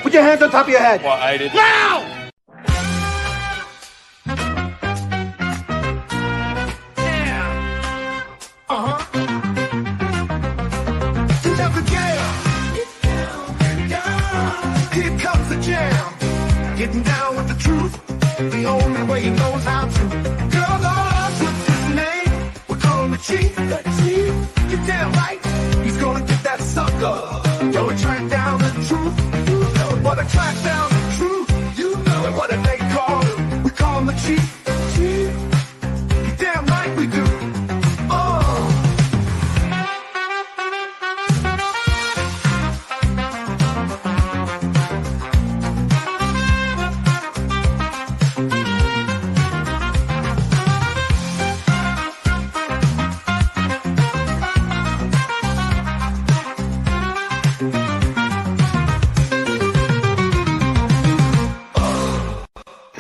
Put your hands on top of your head. Well, I didn't. Now! Here comes the jam. Getting down with the truth. The only way he knows how to. Girls all up with his name. We call him the chief. You're damn right. He's gonna get that sucker. Yo, we track down the truth. You know what a track down the truth. You know what do they call him? We call him the chief. You're damn right we do.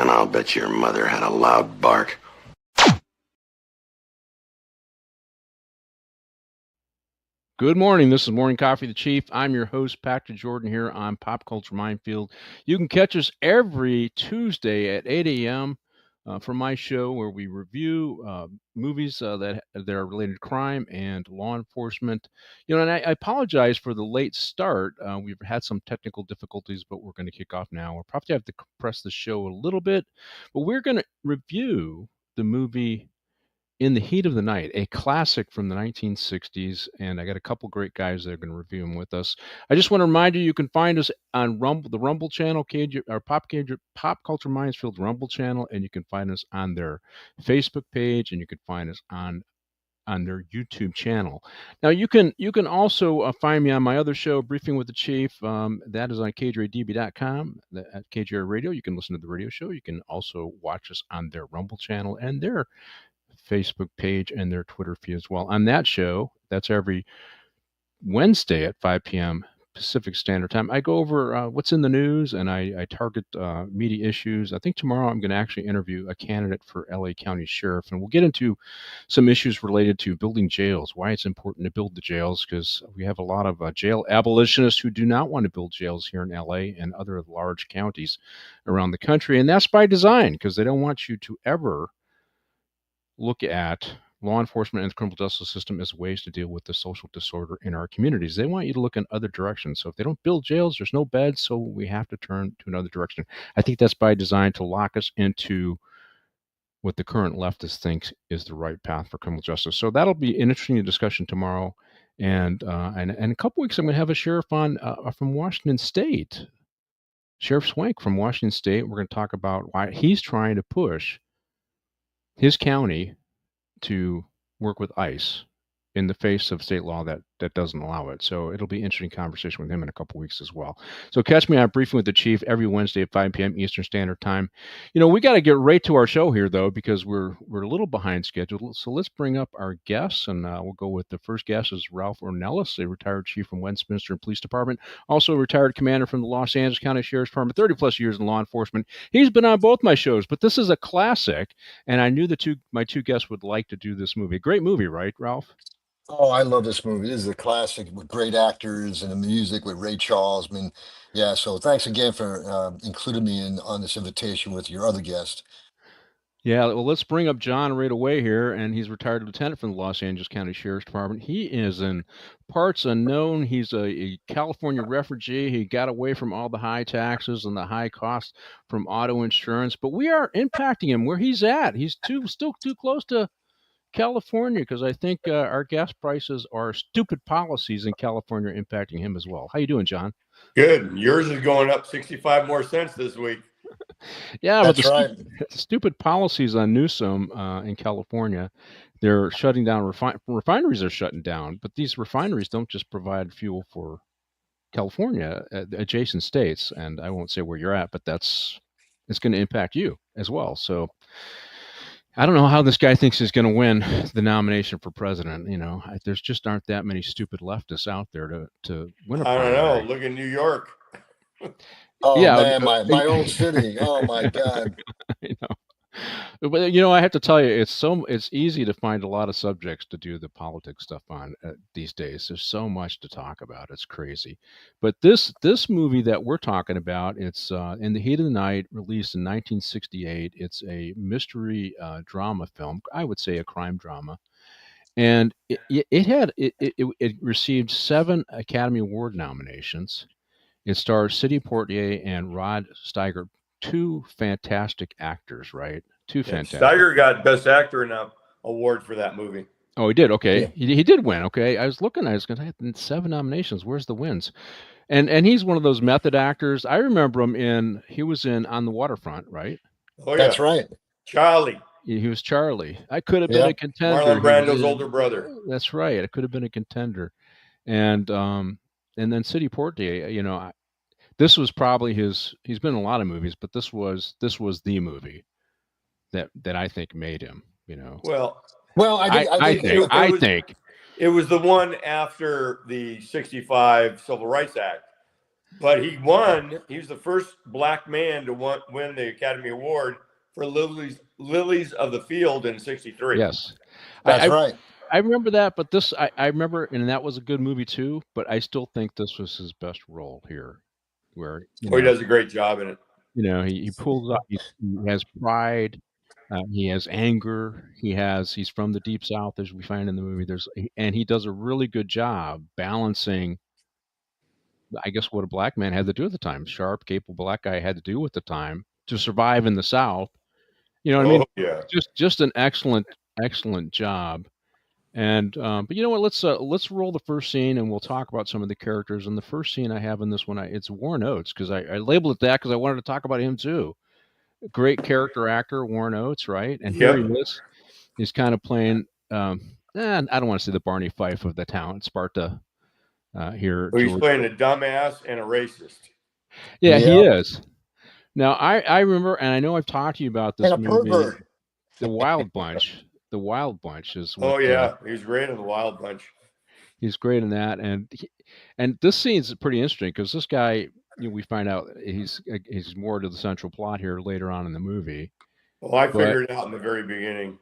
I'll bet your mother had a loud bark. Good morning. This is Morning Coffee the Chief. I'm your host, Patrick Jordan, here on Pop Culture Minefield. You can catch us every Tuesday at 8 a.m. For my show where we review movies that are related to crime and law enforcement. And I apologize for the late start. We've had some technical difficulties, but we're going to kick off now. We'll probably have to compress the show a little bit, but we're going to review the movie In the Heat of the Night, a classic from the 1960s, and I got a couple great guys that are going to review them with us. I just want to remind you can find us on the Rumble channel, Pop Culture Minefield Rumble channel, and you can find us on their Facebook page, and you can find us on their YouTube channel. Now, you can also find me on my other show, Briefing with the Chief. That is on KJRDB.com at KJR Radio. You can listen to the radio show. You can also watch us on their Rumble channel and their Facebook page and their Twitter feed as well. On that show, that's every Wednesday at 5 p.m. Pacific Standard Time. I go over what's in the news, and I target media issues. I think tomorrow I'm going to actually interview a candidate for LA County Sheriff, and we'll get into some issues related to building jails, why it's important to build the jails, because we have a lot of jail abolitionists who do not want to build jails here in LA and other large counties around the country, and that's by design, because they don't want you to ever look at law enforcement and the criminal justice system as ways to deal with the social disorder in our communities. They want you to look in other directions. So if they don't build jails, there's no beds, so we have to turn to another direction. I think that's by design to lock us into what the current leftists think is the right path for criminal justice. So that'll be an interesting discussion tomorrow. And in a couple weeks, I'm going to have a sheriff on from Washington State, Sheriff Swank from Washington State. We're going to talk about why he's trying to push his county to work with ICE in the face of state law that doesn't allow it. So it'll be an interesting conversation with him in a couple weeks as well. So catch me on Briefing with the Chief every Wednesday at 5 p.m. Eastern Standard Time. We got to get right to our show here, though, because we're a little behind schedule. So let's bring up our guests, and we'll go with the first guest is Ralph Ornelas, a retired chief from Westminster Police Department, also a retired commander from the Los Angeles County Sheriff's Department, 30-plus years in law enforcement. He's been on both my shows, but this is a classic, and I knew my two guests would like to do this movie. A great movie, right, Ralph? Oh, I love this movie. This is a classic with great actors and the music with Ray Charles. So thanks again for including me on this invitation with your other guest. Yeah, well, let's bring up John right away here, and he's retired lieutenant from the Los Angeles County Sheriff's Department. He is in parts unknown. He's a California refugee. He got away from all the high taxes and the high costs from auto insurance, but we are impacting him where he's at. He's still too close to California, because I think our gas prices are stupid policies in California impacting him as well. How you doing, John? Good. Yours is going up 65 more cents this week. Yeah, That's but right. Stupid policies on Newsom in California, they're shutting down refineries are shutting down, but these refineries don't just provide fuel for California, adjacent states, and I won't say where you're at, but it's going to impact you as well. So I don't know how this guy thinks he's going to win the nomination for president. There's just aren't that many stupid leftists out there to win a primary. I don't know. Look at New York. Oh, Yeah, man, my own city. Oh, my God. But I have to tell you, it's easy to find a lot of subjects to do the politics stuff on these days. There's so much to talk about. It's crazy. But this movie that we're talking about, it's In the Heat of the Night, released in 1968. It's a mystery drama film. I would say a crime drama, and it received 7 Academy Award nominations. It stars Sidney Poitier and Rod Steiger, 2 fantastic actors, right? 2 And fantastic. Steiger got Best Actor in a award for that movie. Oh, he did. Okay, Yeah. he did win. Okay, I was looking. I was going to have 7 nominations. Where's the wins? And he's one of those method actors. I remember him he was in On the Waterfront, right? Oh yeah, That's right. Charlie, He was Charlie. I could have been Yeah. a contender. Marlon Brando's older brother. That's right. I could have been a contender. And then Sidney Poitier. This was probably he's been in a lot of movies, but this was the movie that I think made him, Well, I think it was the one after the 65 Civil Rights Act. But he won. He was the first black man to win the Academy Award for Lilies of the Field in 63. Yes. That's right. I remember that, but I remember, and that was a good movie too, but I still think this was his best role here, where he does a great job in it. He pulls up. He has pride. He has anger. He's from the Deep South, as we find in the movie. And he does a really good job balancing, I guess, what a black man had to do at the time. Sharp, capable black guy had to do at the time to survive in the South. You know what I mean? Yeah. Just an excellent job. And but you know what? Let's roll the first scene, and we'll talk about some of the characters. And the first scene I have in this one, it's Warren Oates, because I labeled it that because I wanted to talk about him too. Great character actor, Warren Oates, right? And here he is. He's kind of playing. I don't want to say the Barney Fife of the town, Sparta. Here, he's playing a dumbass and a racist. Yeah, he is. Now I remember, and I know I've talked to you about this movie, pervert. The Wild Bunch. The Wild Bunch is. Oh yeah, he's great in The Wild Bunch. He's great in that, and this scene's pretty interesting because this guy, we find out he's more to the central plot here later on in the movie. Well, I figured it out in the very beginning.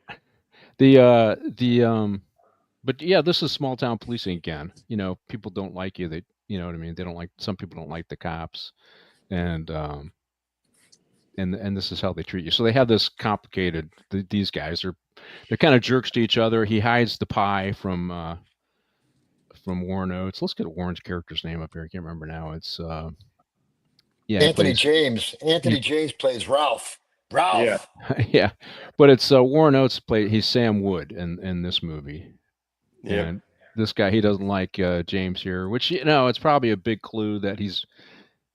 But yeah, this is small town policing again. People don't like you. You know what I mean? Some people don't like the cops, and this is how they treat you. So they have this complicated. These guys they're kind of jerks to each other. He hides the pie from Warren Oates. Let's get Warren's character's name up here. I can't remember now. It's Anthony James. Anthony James plays Ralph. Yeah. Yeah, but it's Warren Oates he's Sam Wood in this movie. Yeah. And this guy, he doesn't like James here, which it's probably a big clue that he's,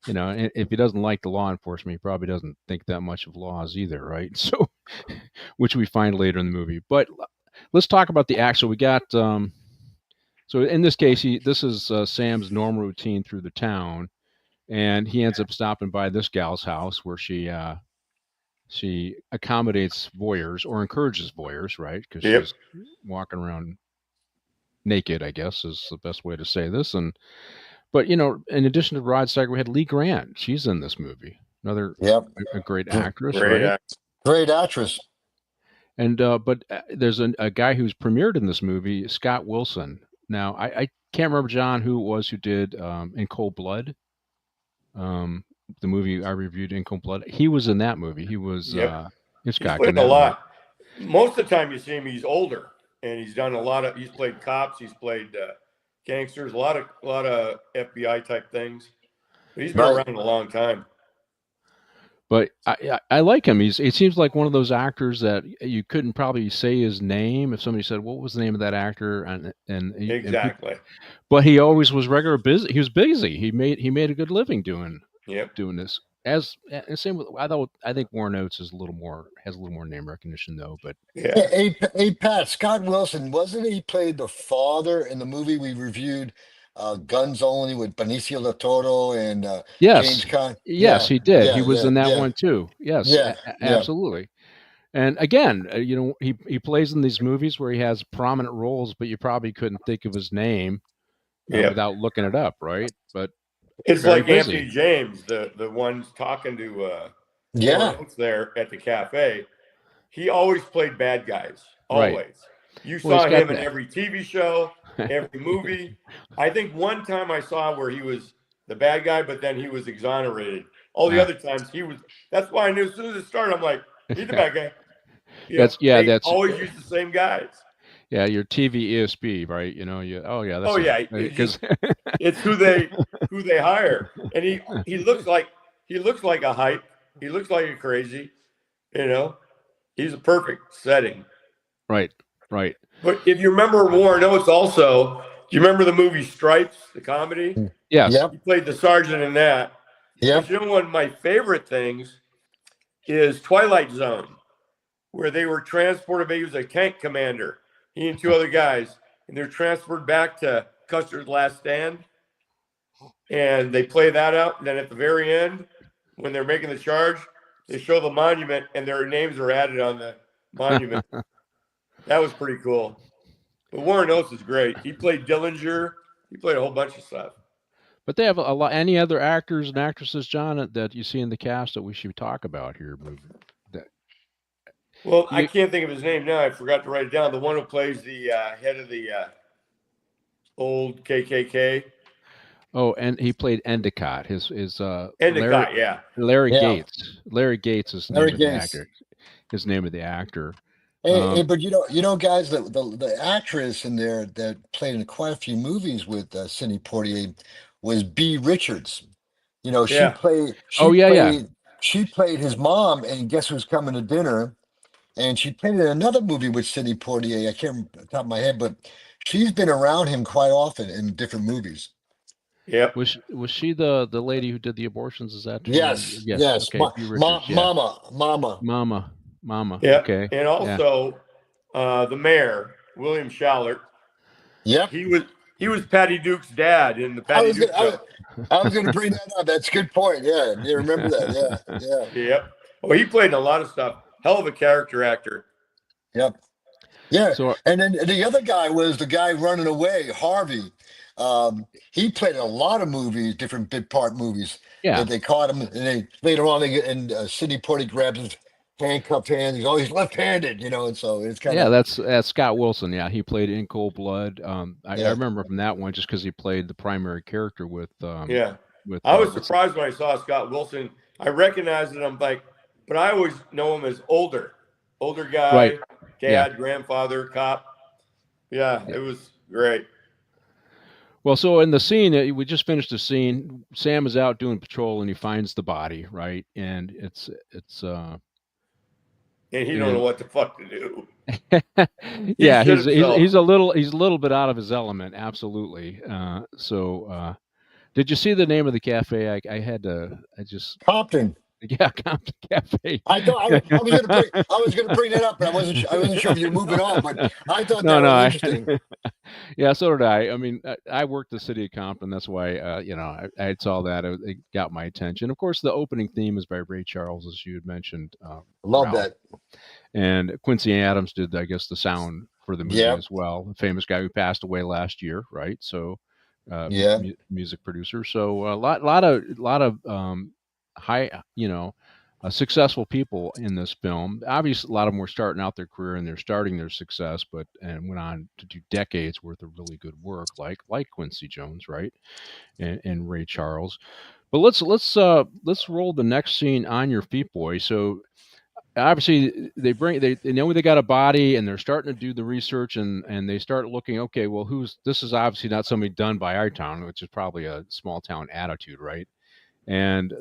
if he doesn't like the law enforcement, he probably doesn't think that much of laws either, right? So, which we find later in the movie. But let's talk about the act. So we got, so in this case, this is Sam's normal routine through the town, and he ends up stopping by this gal's house where she accommodates voyeurs or encourages voyeurs, right? Because she's walking around naked, I guess is the best way to say this. But in addition to Rod Steiger, we had Lee Grant. She's in this movie. Another a great actress, right? Great actress. And but there's a guy who's premiered in this movie, Scott Wilson. Now I can't remember, John, who it was who did In Cold Blood. The movie I reviewed, In Cold Blood. He was in that movie. He was Hitchcock. He's played a lot. Most of the time you see him, he's older, and he's done a lot of. He's played cops. He's played gangsters. A lot of FBI type things. But he's been around a long time. But I like him. He seems like one of those actors that you couldn't probably say his name if somebody said, "What was the name of that actor?" Exactly. But he always was regular busy. He was busy. He made a good living doing this. Same with I think Warren Oates has a little more name recognition though. But hey Pat, Scott Wilson, wasn't he played the father in the movie we reviewed? Guns Only with Benicio del Toro and James Caan. Yes, he did. He was in that one too. Yes, absolutely. And again, he plays in these movies where he has prominent roles, but you probably couldn't think of his name without looking it up, right? But it's like busy. Anthony James, the ones talking to there at the cafe. he always played bad guys. Right. Always. You Well, he's saw got him in that. every TV show, every movie. I think one time I saw where he was the bad guy, but then he was exonerated. All the other times he was. That's why I knew as soon as it started, I'm like, he's the bad guy. They always use the same guys. Yeah, your TV ESP, right? You know, that's because it's who they hire, and he looks like a hype. He looks like a crazy, you know. He's a perfect setting. Right. But if you remember Warren Oates, also, do you remember the movie Stripes, the comedy? Yes. Yep. He played the sergeant in that. Yeah. But you know, one of my favorite things is Twilight Zone, where they were transported. He was a tank commander. He and two other guys, and they're transferred back to Custer's Last Stand, and they play that out. And then at the very end, when they're making the charge, they show the monument, and their names are added on the monument. That was pretty cool. But Warren Oates is great. He played Dillinger. He played a whole bunch of stuff. But they have a lot. Any other actors and actresses, John, that you see in the cast that we should talk about here? I can't think of his name now. I forgot to write it down. The one who plays the head of the old KKK. Oh, and he played Endicott. His Endicott, Larry Yeah. Gates. Larry Gates is the Larry name of the Gates. actor. His name of the actor. Hey, but you know, guys, the actress in there that played in quite a few movies with Sidney Poitier was B. Richards. You know, Yeah. she played his mom, and Guess Who's Coming to Dinner, and she played in another movie with Sidney Poitier. I can't remember off the top of my head, but she's been around him quite often in different movies. Yep. Was she the lady who did the abortions? Is that true? Yes. Okay. B. Richards, Mama. Yep. Okay. And also the mayor, William Shallert. Yep. He was Patty Duke's dad in the Patty Duke show. I was going to bring that up. That's a good point. Yeah, you remember that? Yeah. Yep. Oh, he played in a lot of stuff. Hell of a character actor. Yep. Yeah. So, and then the other guy was the guy running away, Harvey. He played in a lot of movies, different bit part movies. Yeah. They caught him, and later on, Sidney Poitier grabs his handcuffed hand. He's always left-handed, you know, and so it's kind of that's Scott Wilson. Yeah, he played In Cold Blood. I remember from that one just because he played the primary character with. I was surprised when I saw Scott Wilson. I recognized it. I'm like, but I always know him as older guy, right. Dad, grandfather, cop. Yeah, it was great. Well, so in the scene, we just finished the scene. Sam is out doing patrol and he finds the body, right? And it's and he don't know what the fuck to do. Yeah, he's a little bit out of his element, absolutely. Did you see the name of the cafe? I just Compton. Yeah, Compton Cafe. I thought I was gonna bring that up, but I wasn't sure if you're moving on. But I thought that was interesting. Yeah, so did I. I mean, I worked the city of Compton. That's why I saw that. It got my attention. Of course, the opening theme is by Ray Charles, as you had mentioned. Love Ralph. that. And Quincy Adams did, I guess, the sound for the movie as well. The famous guy who passed away last year, right? So, music producer. So a lot of high, successful people in this film. Obviously, a lot of them were starting out their career and they're starting their success, and went on to do decades worth of really good work, like Quincy Jones, right, and Ray Charles. But let's roll the next scene on your feet, boy. So obviously they know they got a body and they're starting to do the research and they start looking, okay, well, this is obviously not somebody done by our town, which is probably a small town attitude, right? And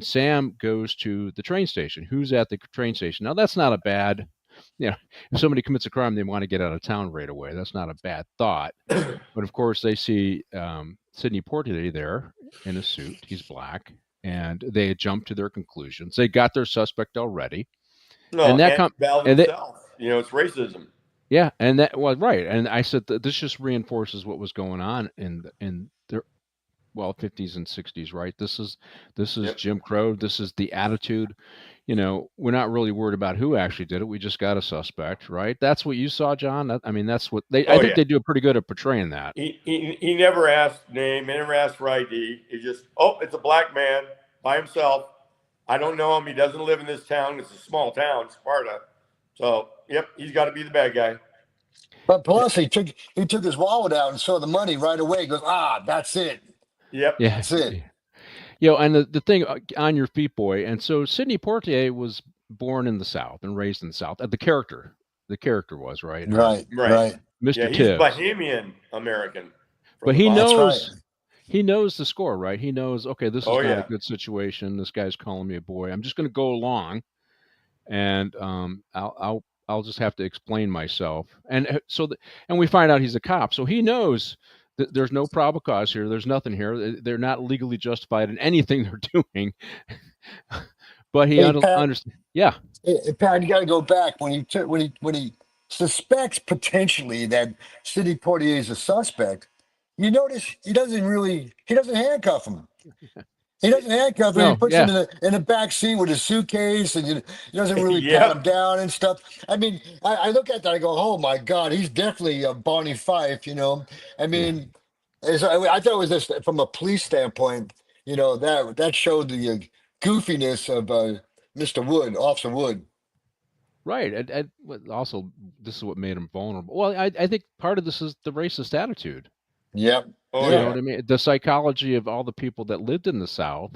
Sam goes to the train station. Who's at the train station? Now that's not a bad, if somebody commits a crime, they want to get out of town right away. That's not a bad thought. But of course they see Sidney Poitier there in a suit. He's black. And they had jumped to their conclusions. They got their suspect already. No, and it's racism. Yeah, and that was right. And I said that this just reinforces what was going on in the 50s and 60s, right? This is Jim Crow. This is the attitude. We're not really worried about who actually did it. We just got a suspect, right? That's what you saw, John. That's what they. I think they do pretty good at portraying that. He never asked name, he never asked for ID. He just, it's a black man by himself. I don't know him. He doesn't live in this town. It's a small town, Sparta. So, yep, he's got to be the bad guy. But plus, he took his wallet out and saw the money right away. He goes, that's it. Yep. Yeah. That's it. And the thing on your feet, boy. And so Sidney Poitier was born in the South and raised in the South. The character was right. Right. Mr. Yeah, he's Tues. Bahamian American. But he That's knows. right. He knows the score, right? He knows, okay, this is not yeah. a good situation. This guy's calling me a boy. I'm just going to go along, and I'll just have to explain myself. And and we find out he's a cop, so he knows that there's no probable cause here. There's nothing here. They're not legally justified in anything they're doing. But he understands. Yeah. Hey, Pat, you got to go back when he suspects potentially that Sidney Poitier is a suspect. You notice he doesn't handcuff him. He doesn't handcuff him. No, He puts him in the back seat with his suitcase, and he doesn't really pat him down and stuff. I mean, I look at that, I go, oh my God, he's definitely a Barney Fife. I mean, I thought it was just from a police standpoint. That showed the goofiness of Mr. Wood, Officer Wood. Right. And also, this is what made him vulnerable. Well, I think part of this is the racist attitude. Yep. Oh, you know what I mean? The psychology of all the people that lived in the South.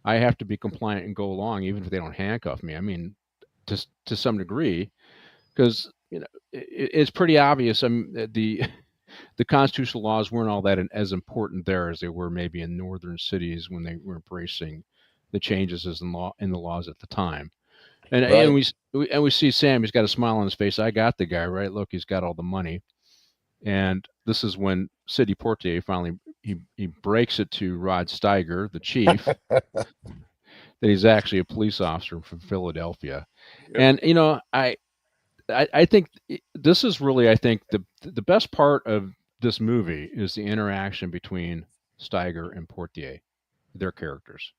I have to be compliant and go along, even if they don't handcuff me. I mean, to some degree, because it's pretty obvious. I mean, the constitutional laws weren't all that as important there as they were maybe in northern cities when they were embracing the changes in the laws at the time. And we see Sam. He's got a smile on his face. I got the guy, right? Look, he's got all the money. And this is when Sidney Poitier finally he breaks it to Rod Steiger, the chief, that he's actually a police officer from Philadelphia. Yep. And I think this is really, I think the best part of this movie is the interaction between Steiger and Poitier, their characters.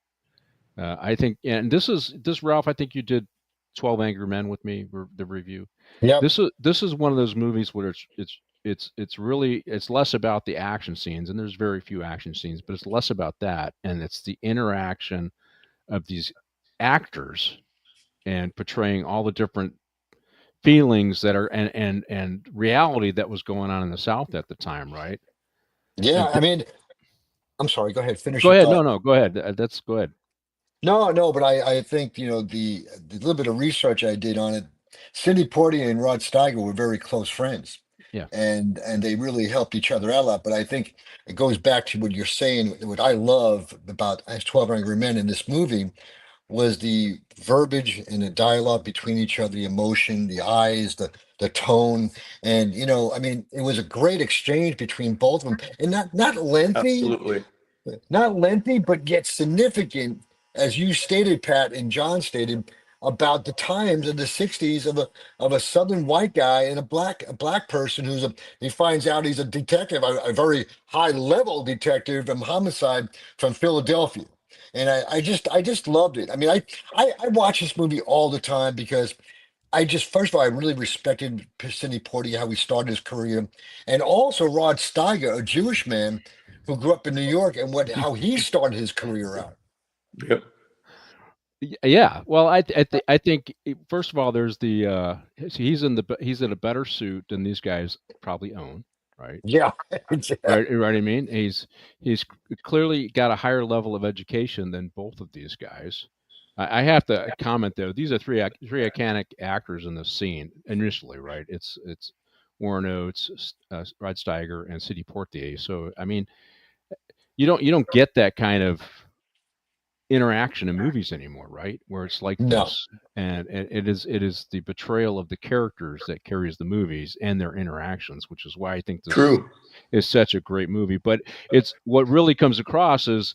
I think, and this Ralph. I think you did 12 Angry Men with me, the review. Yeah. This is one of those movies where it's less about the action scenes, and there's very few action scenes, but it's less about that, and it's the interaction of these actors and portraying all the different feelings that are and reality that was going on in the South at the time, right? Yeah, I mean, I'm sorry. Go ahead. Finish. Go ahead. No, go ahead. Go ahead. No, but I think the little bit of research I did on it, Sidney Poitier and Rod Steiger were very close friends. Yeah. And they really helped each other out a lot. But I think it goes back to what you're saying. What I love about 12 Angry Men in this movie was the verbiage and the dialogue between each other, the emotion, the eyes, the tone. And, I mean, it was a great exchange between both of them. And not lengthy. Absolutely. Not lengthy, but yet significant, as you stated, Pat, and John stated, about the times in the 60s of a Southern white guy and a black person he finds out he's a detective, a very high level detective from homicide from Philadelphia. And I just loved it. I mean, I watch this movie all the time because first of all, I really respected Sidney Poitier, how he started his career, and also Rod Steiger, a Jewish man who grew up in New York, and how he started his career out. Yep. Yeah, well, I think first of all, there's he's in a better suit than these guys probably own, right? Yeah, right. I mean, he's clearly got a higher level of education than both of these guys. I have to comment though; these are three iconic actors in this scene initially, right? It's Warren Oates, Rod Steiger, and Sidney Poitier. So I mean, you don't get that kind of interaction in movies anymore, right? Where it's like this, and it is the betrayal of the characters that carries the movies and their interactions, which is why I think this is such a great movie. But it's what really comes across is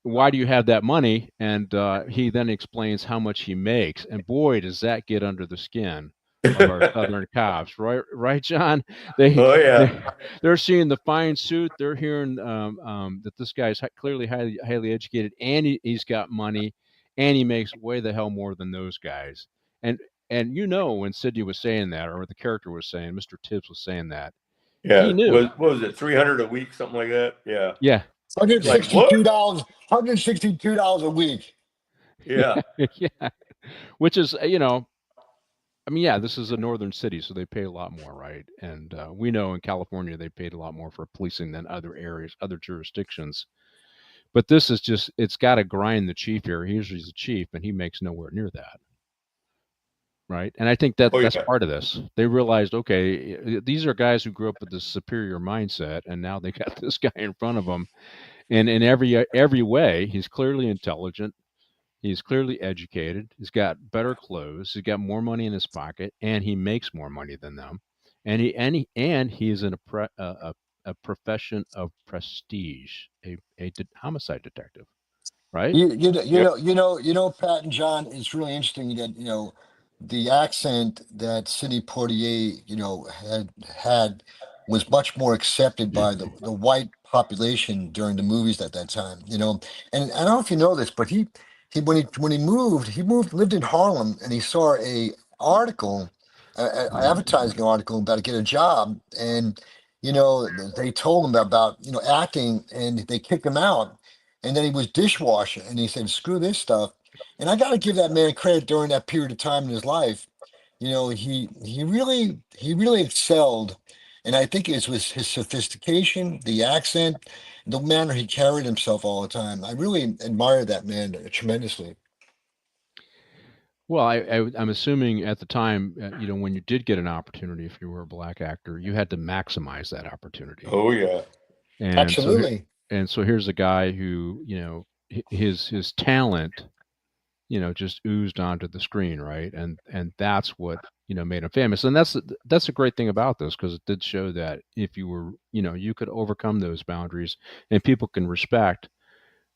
why do you have that money? And he then explains how much he makes, and boy, does that get under the skin of our Southern cops, right, John? They're seeing the fine suit. They're hearing that this guy's clearly highly educated, and he's got money, and he makes way the hell more than those guys. And when Sidney was saying that, or the character was saying, Mr. Tibbs was saying that, he knew. What was it, $300 a week, something like that? Yeah. $162, $162 a week. Yeah. Yeah, which is, I mean, yeah, this is a northern city, so they pay a lot more, right? And we know in California they paid a lot more for policing than other areas, other jurisdictions. But this is just, it's got to grind the chief here. He's the chief, and he makes nowhere near that, right? And I think that Oh that's yeah. part of this. They realized, okay, these are guys who grew up with this superior mindset, and now they got this guy in front of them. And in every way, he's clearly intelligent. He's clearly educated. He's got better clothes. He's got more money in his pocket, and he makes more money than them. And he's in a profession of prestige, a homicide detective, right? Yep. Pat and John, it's really interesting that, the accent that Sidney Poitier, had was much more accepted by the white population during the movies at that time, And I don't know if you know this, but he lived in Harlem, and he saw a advertising article about to get a job, and they told him about acting, and they kicked him out, and then he was dishwasher, and he said, "Screw this stuff." And I got to give that man credit during that period of time in his life. He really excelled, and I think it was his sophistication, the accent, the manner he carried himself all the time. I really admired that man tremendously. Well, I'm assuming at the time, when you did get an opportunity, if you were a black actor, you had to maximize that opportunity. Oh yeah. And so, Absolutely. here's a guy who, his talent, just oozed onto the screen, right? And that's what made him famous. And that's a great thing about this, because it did show that if you were, you could overcome those boundaries, and people can respect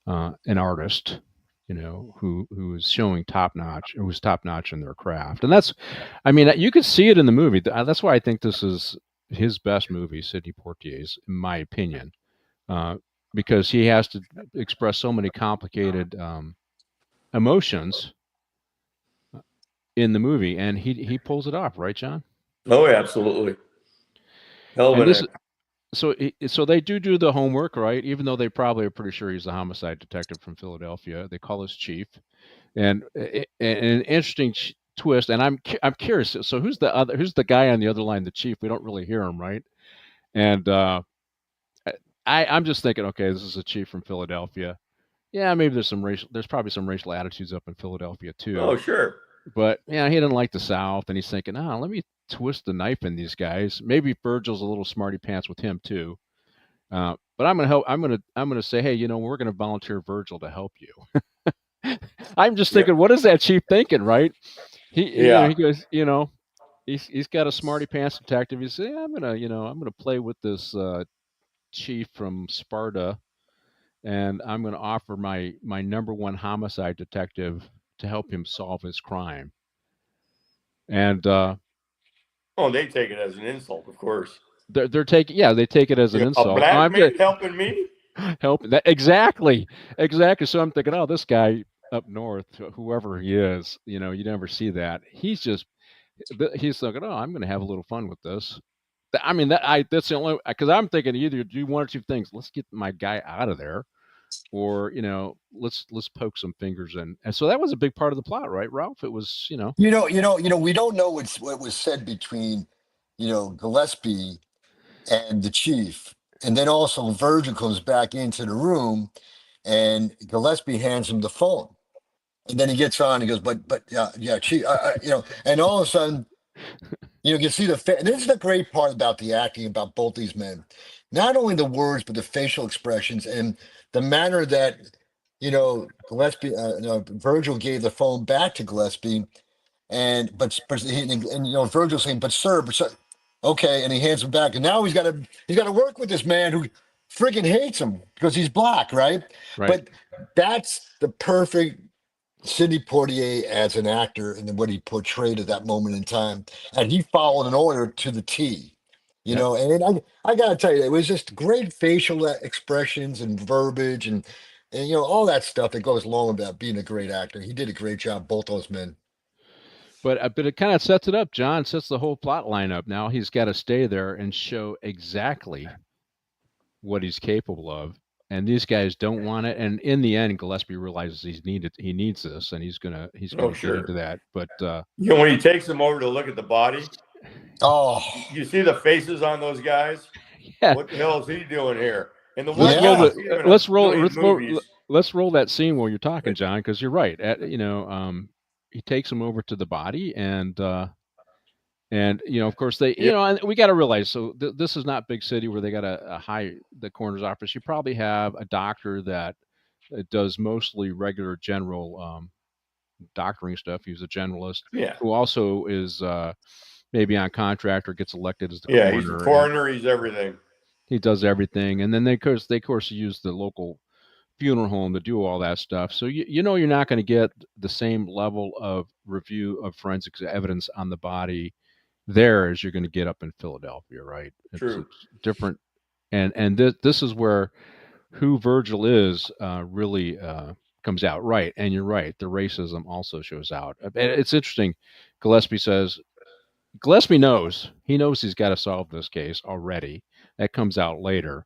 an artist, who is showing top notch, who was top notch in their craft. And that's, I mean, you could see it in the movie. That's why I think this is his best movie, Sidney Poitier's, in my opinion, uh, because he has to express so many complicated emotions in the movie, and he pulls it off, right, John? Oh yeah, absolutely. Hell of And an this, act. so they do the homework, right? Even though they probably are pretty sure he's a homicide detective from Philadelphia, they call his chief, and an interesting twist. And I'm curious. So who's the guy on the other line? The chief. We don't really hear him, right? And I'm just thinking, okay, this is a chief from Philadelphia. Yeah, maybe there's probably some racial attitudes up in Philadelphia too. Oh sure. But yeah, he didn't like the South, and he's thinking, let me twist the knife in these guys. Maybe Virgil's a little smarty pants with him too. But I'm gonna help. I'm gonna say, hey, we're gonna volunteer Virgil to help you. I'm just Yeah. thinking, what is that chief thinking, right? He Yeah. goes, he's got a smarty pants detective. He says, yeah, I'm gonna play with this chief from Sparta, and I'm gonna offer my number one homicide detective to help him solve his crime. And Oh, they take it as an insult, of course. they're taking, yeah, they take it as an A insult. Oh, black I'm just man helping me? helping that, exactly. So I'm thinking, oh, this guy up north, whoever he is, you never see that. He's thinking, oh, I'm going to have a little fun with this. I mean, that's the only, because I'm thinking either do one or two things. Let's get my guy out of there, or let's poke some fingers in. And so that was a big part of the plot, right, Ralph? It was, We don't know what was said between, Gillespie and the chief. And then also Virgil comes back into the room, and Gillespie hands him the phone. And then he gets on, he goes, but yeah, chief, and all of a sudden, you can see and this is the great part about the acting about both these men. Not only the words, but the facial expressions and the manner that, Gillespie, Virgil gave the phone back to Gillespie, Virgil saying, but sir, okay, and he hands him back, and now he's got to work with this man who friggin' hates him because he's black, right? right. But that's the perfect Sidney Poitier as an actor and what he portrayed at that moment in time, and he followed an order to the T. Yep. And I gotta tell you, it was just great facial expressions and verbiage and all that stuff that goes along about being a great actor. He did a great job, both those men. But it kind of sets it up. John sets the whole plot line up. Now he's got to stay there and show exactly what he's capable of. and these guys don't want it. And in the end, Gillespie realizes he needs this, and he's gonna Oh, get sure. into that. But When he takes them over to look at the body, Oh, you see the faces on those guys. yeah, What the hell is he doing here? And the let's one roll guy you yeah. see him in a let's roll million movies. let's roll that scene while you're talking, John, because you're right. He takes him over to the body, and of course they, Yep. and we got to realize, so this is not big city where they got a high the coroner's office. You probably have a doctor that does mostly regular general doctoring stuff. He's a generalist Yeah. who also is maybe on contract or gets elected as the Yeah, coroner. he's the coroner. He's everything. He does everything, and then they of course use the local funeral home to do all that stuff. So you're not going to get the same level of review of forensics evidence on the body there as you're going to get up in Philadelphia, right? True. It's different, and this is where who Virgil is really comes out, right? And you're right, the racism also shows out. And it's interesting. Gillespie knows he's got to solve this case already. That comes out later,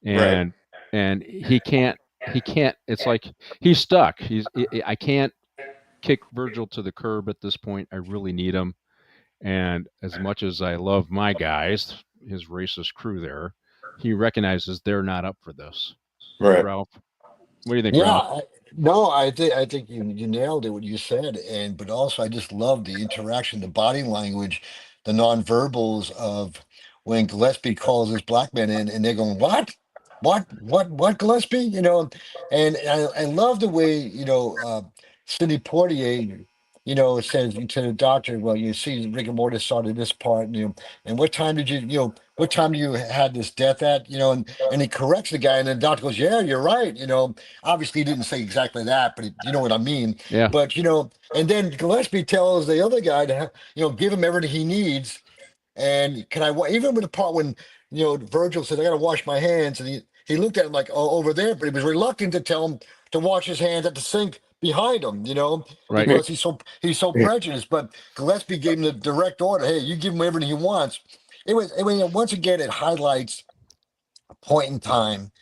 and he can't. It's like he's stuck. I can't kick Virgil to the curb at this point. I really need him. And as much as I love my guys, his racist crew there, he recognizes they're not up for this. Right. Ralph, what do you think, Yeah, Ralph? no, I think you nailed it what you said, but also I just love the interaction, the body language, the nonverbals of when Gillespie calls this black man in, and they're going, what, Gillespie? And I love the way Sidney Poitier, says to the doctor, well, you see, rigor mortis started this part, and what time did what time do you had this death at, and he corrects the guy, and the doctor goes, yeah, you're right, obviously he didn't say exactly that, but you know what I mean. Yeah. But and then Gillespie tells the other guy to give him everything he needs. And even with the part when Virgil said, I gotta wash my hands, and he looked at him like, oh, over there, but he was reluctant to tell him to wash his hands at the sink behind him, Right. because he's so prejudiced. But Gillespie gave him the direct order, hey, you give him everything he wants. Once again, it highlights a point in time,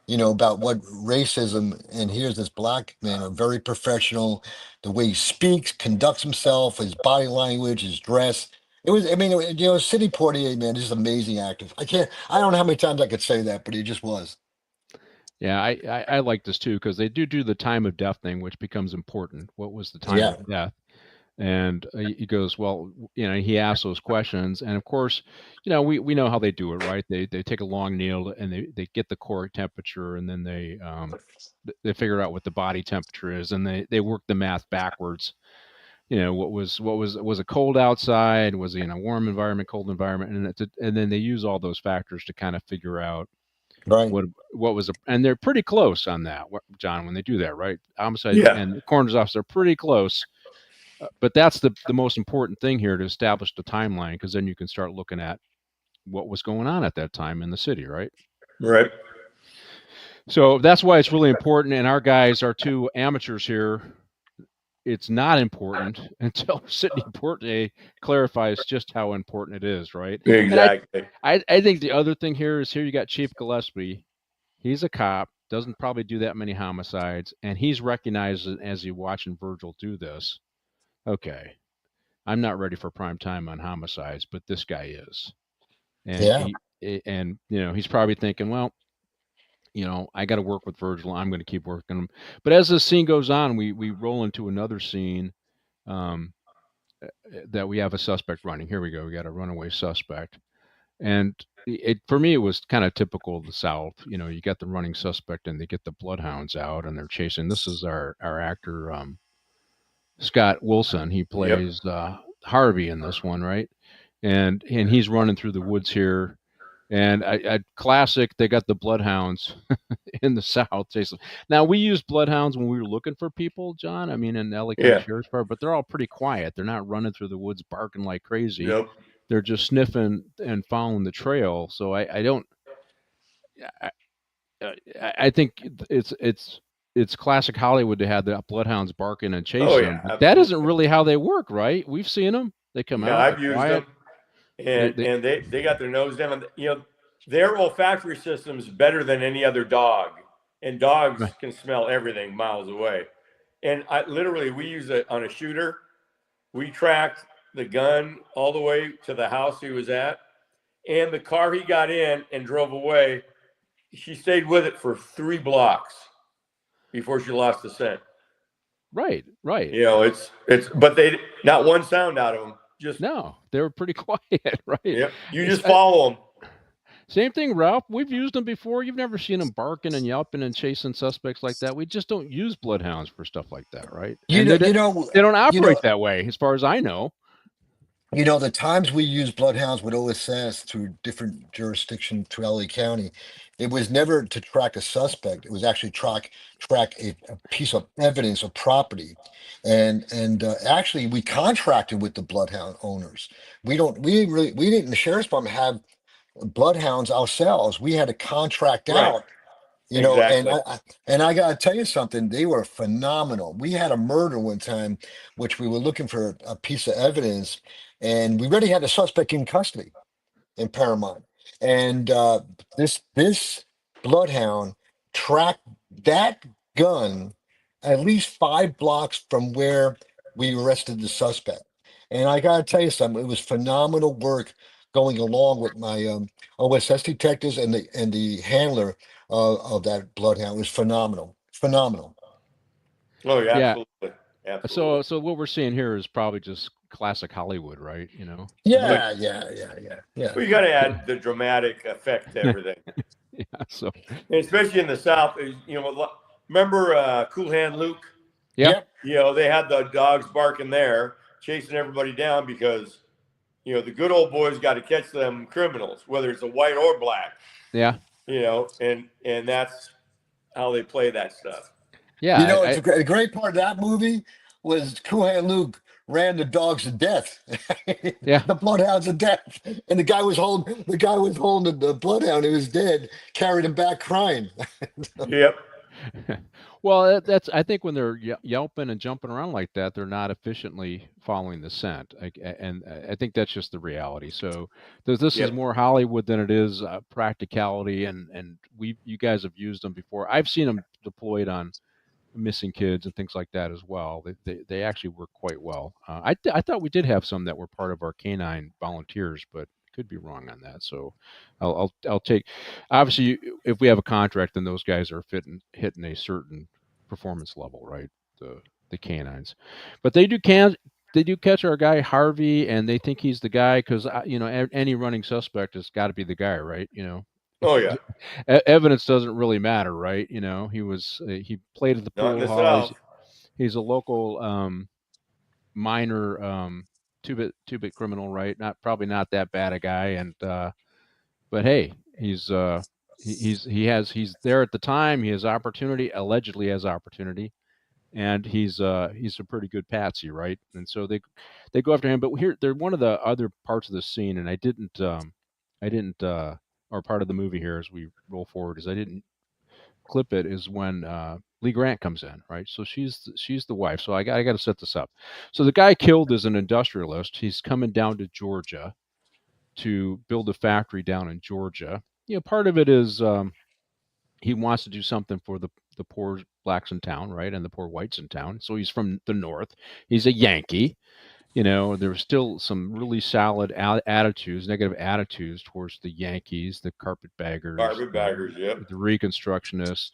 about what racism, and here's this black man, a very professional, the way he speaks, conducts himself, his body language, his dress. Sidney Poitier, man, is amazing actor. I don't know how many times I could say that, but he just was. Yeah, I like this too, because they do the time of death thing, which becomes important. What was the time Yeah. of death? And he goes, well, he asks those questions, and of course, we know how they do it, right? They take a long needle and they get the core temperature, and then they figure out what the body temperature is, and they work the math backwards. What was it cold outside? Was he in a warm environment, cold environment? And then they use all those factors to kind of figure out Right. what was and they're pretty close on that, John, when they do that, right? Homicide and the coroner's office are pretty close. But that's the most important thing here, to establish the timeline, because then you can start looking at what was going on at that time in the city, right? Right. So that's why it's really important. And our guys are two amateurs here. It's not important until Sidney Poitier clarifies just how important it is, right? Exactly. I think the other thing here you got Chief Gillespie. He's a cop, doesn't probably do that many homicides, and he's recognized as he's watching Virgil do this. Okay, I'm not ready for prime time on homicides, but this guy is. And he's probably thinking, well, I got to work with Virgil. I'm going to keep working him. But as the scene goes on, we roll into another scene that we have a suspect running. Here we go. We got a runaway suspect. And for me, it was kind of typical of the South. You got the running suspect, and they get the bloodhounds out, and they're chasing. This is our actor, Scott Wilson. He plays Harvey in this one, right? And he's running through the woods here. And a classic, they got the bloodhounds in the South. Now, we used bloodhounds when we were looking for people, John. I mean, in LA County Sheriff's Department, but they're all pretty quiet. They're not running through the woods barking like crazy. Yep. They're just sniffing and following the trail. So I think it's classic Hollywood to have the bloodhounds barking and chasing them. But that isn't really how they work, right? We've seen them. They come out. I've used them, and they got their nose down. their olfactory system is better than any other dog, and dogs Right. can smell everything miles away. And we use it on a shooter. We tracked the gun all the way to the house he was at, and the car he got in and drove away. She stayed with it for 3 blocks before she lost the scent. Right. You know, but they not one sound out of them. Just No, they were pretty quiet, right? yep. You just follow them. Same thing, Ralph. We've used them before. You've never seen them barking and yelping and chasing suspects like that. We just don't use bloodhounds for stuff like that, right? You And know, they you know, don't you know, operate that way, as far as I know. You know, the times we use bloodhounds with OSS through different jurisdictions to LA County, it was never to track a suspect. It was actually track a piece of evidence of property, and actually we contracted with the bloodhound owners. We didn't. The sheriff's department have bloodhounds ourselves. We had to contract Right. out. Exactly. And I gotta tell you something, they were phenomenal. We had a murder one time, which we were looking for a piece of evidence, and we already had the suspect in custody in Paramount. And this bloodhound tracked that gun at least 5 blocks from where we arrested the suspect. And I gotta tell you something, it was phenomenal work going along with my OSS detectives and the handler of that bloodhound. It was phenomenal, phenomenal. Oh yeah, Yeah. absolutely. So what we're seeing here is probably just classic Hollywood, right? You know. Yeah. Well, you got to add the dramatic effect to everything, Yeah. So. and especially in the South. You know, remember Cool Hand Luke? Yeah. Yep. You know, they had the dogs barking there, chasing everybody down because you know the good old boys got to catch them criminals, whether it's a white or black. Yeah. You know, and that's how they play that stuff. Yeah. You know, it's a great part of that movie was Cool Hand Luke ran the dogs to death. Yeah. The bloodhounds to death. And the guy was holding the bloodhound who was dead, carried him back crying. Yep. Well, that's. I think when they're yelping and jumping around like that, they're not efficiently following the scent, and I think that's just the reality. So this is Yep. more Hollywood than it is practicality, and you guys have used them before. I've seen them deployed on missing kids and things like that as well. They actually work quite well. I thought we did have some that were part of our canine volunteers, but could be wrong on that. So I'll take. Obviously, if we have a contract, then those guys are hitting a certain performance level, right? The canines, but they do catch our guy Harvey, and they think he's the guy because any running suspect has got to be the guy, right? Oh yeah. Evidence doesn't really matter, right? He played at the Not in pool the hall. South. He's a local minor two-bit criminal, right? Probably not that bad a guy, and but hey, he's there at the time. He has opportunity, allegedly has opportunity, and he's a pretty good patsy, right? And so they go after him. But here, they're one of the other parts of the scene, and I didn't or part of the movie here as we roll forward is I didn't clip it is when Lee Grant comes in, right? So she's the wife. So I got to set this up. So the guy killed is an industrialist. He's coming down to Georgia to build a factory down in Georgia. Part of it is he wants to do something for the poor blacks in town, right, and the poor whites in town. So he's from the North. He's a Yankee. There's still some really solid negative attitudes towards the Yankees, the carpetbaggers, Yep. the Reconstructionists.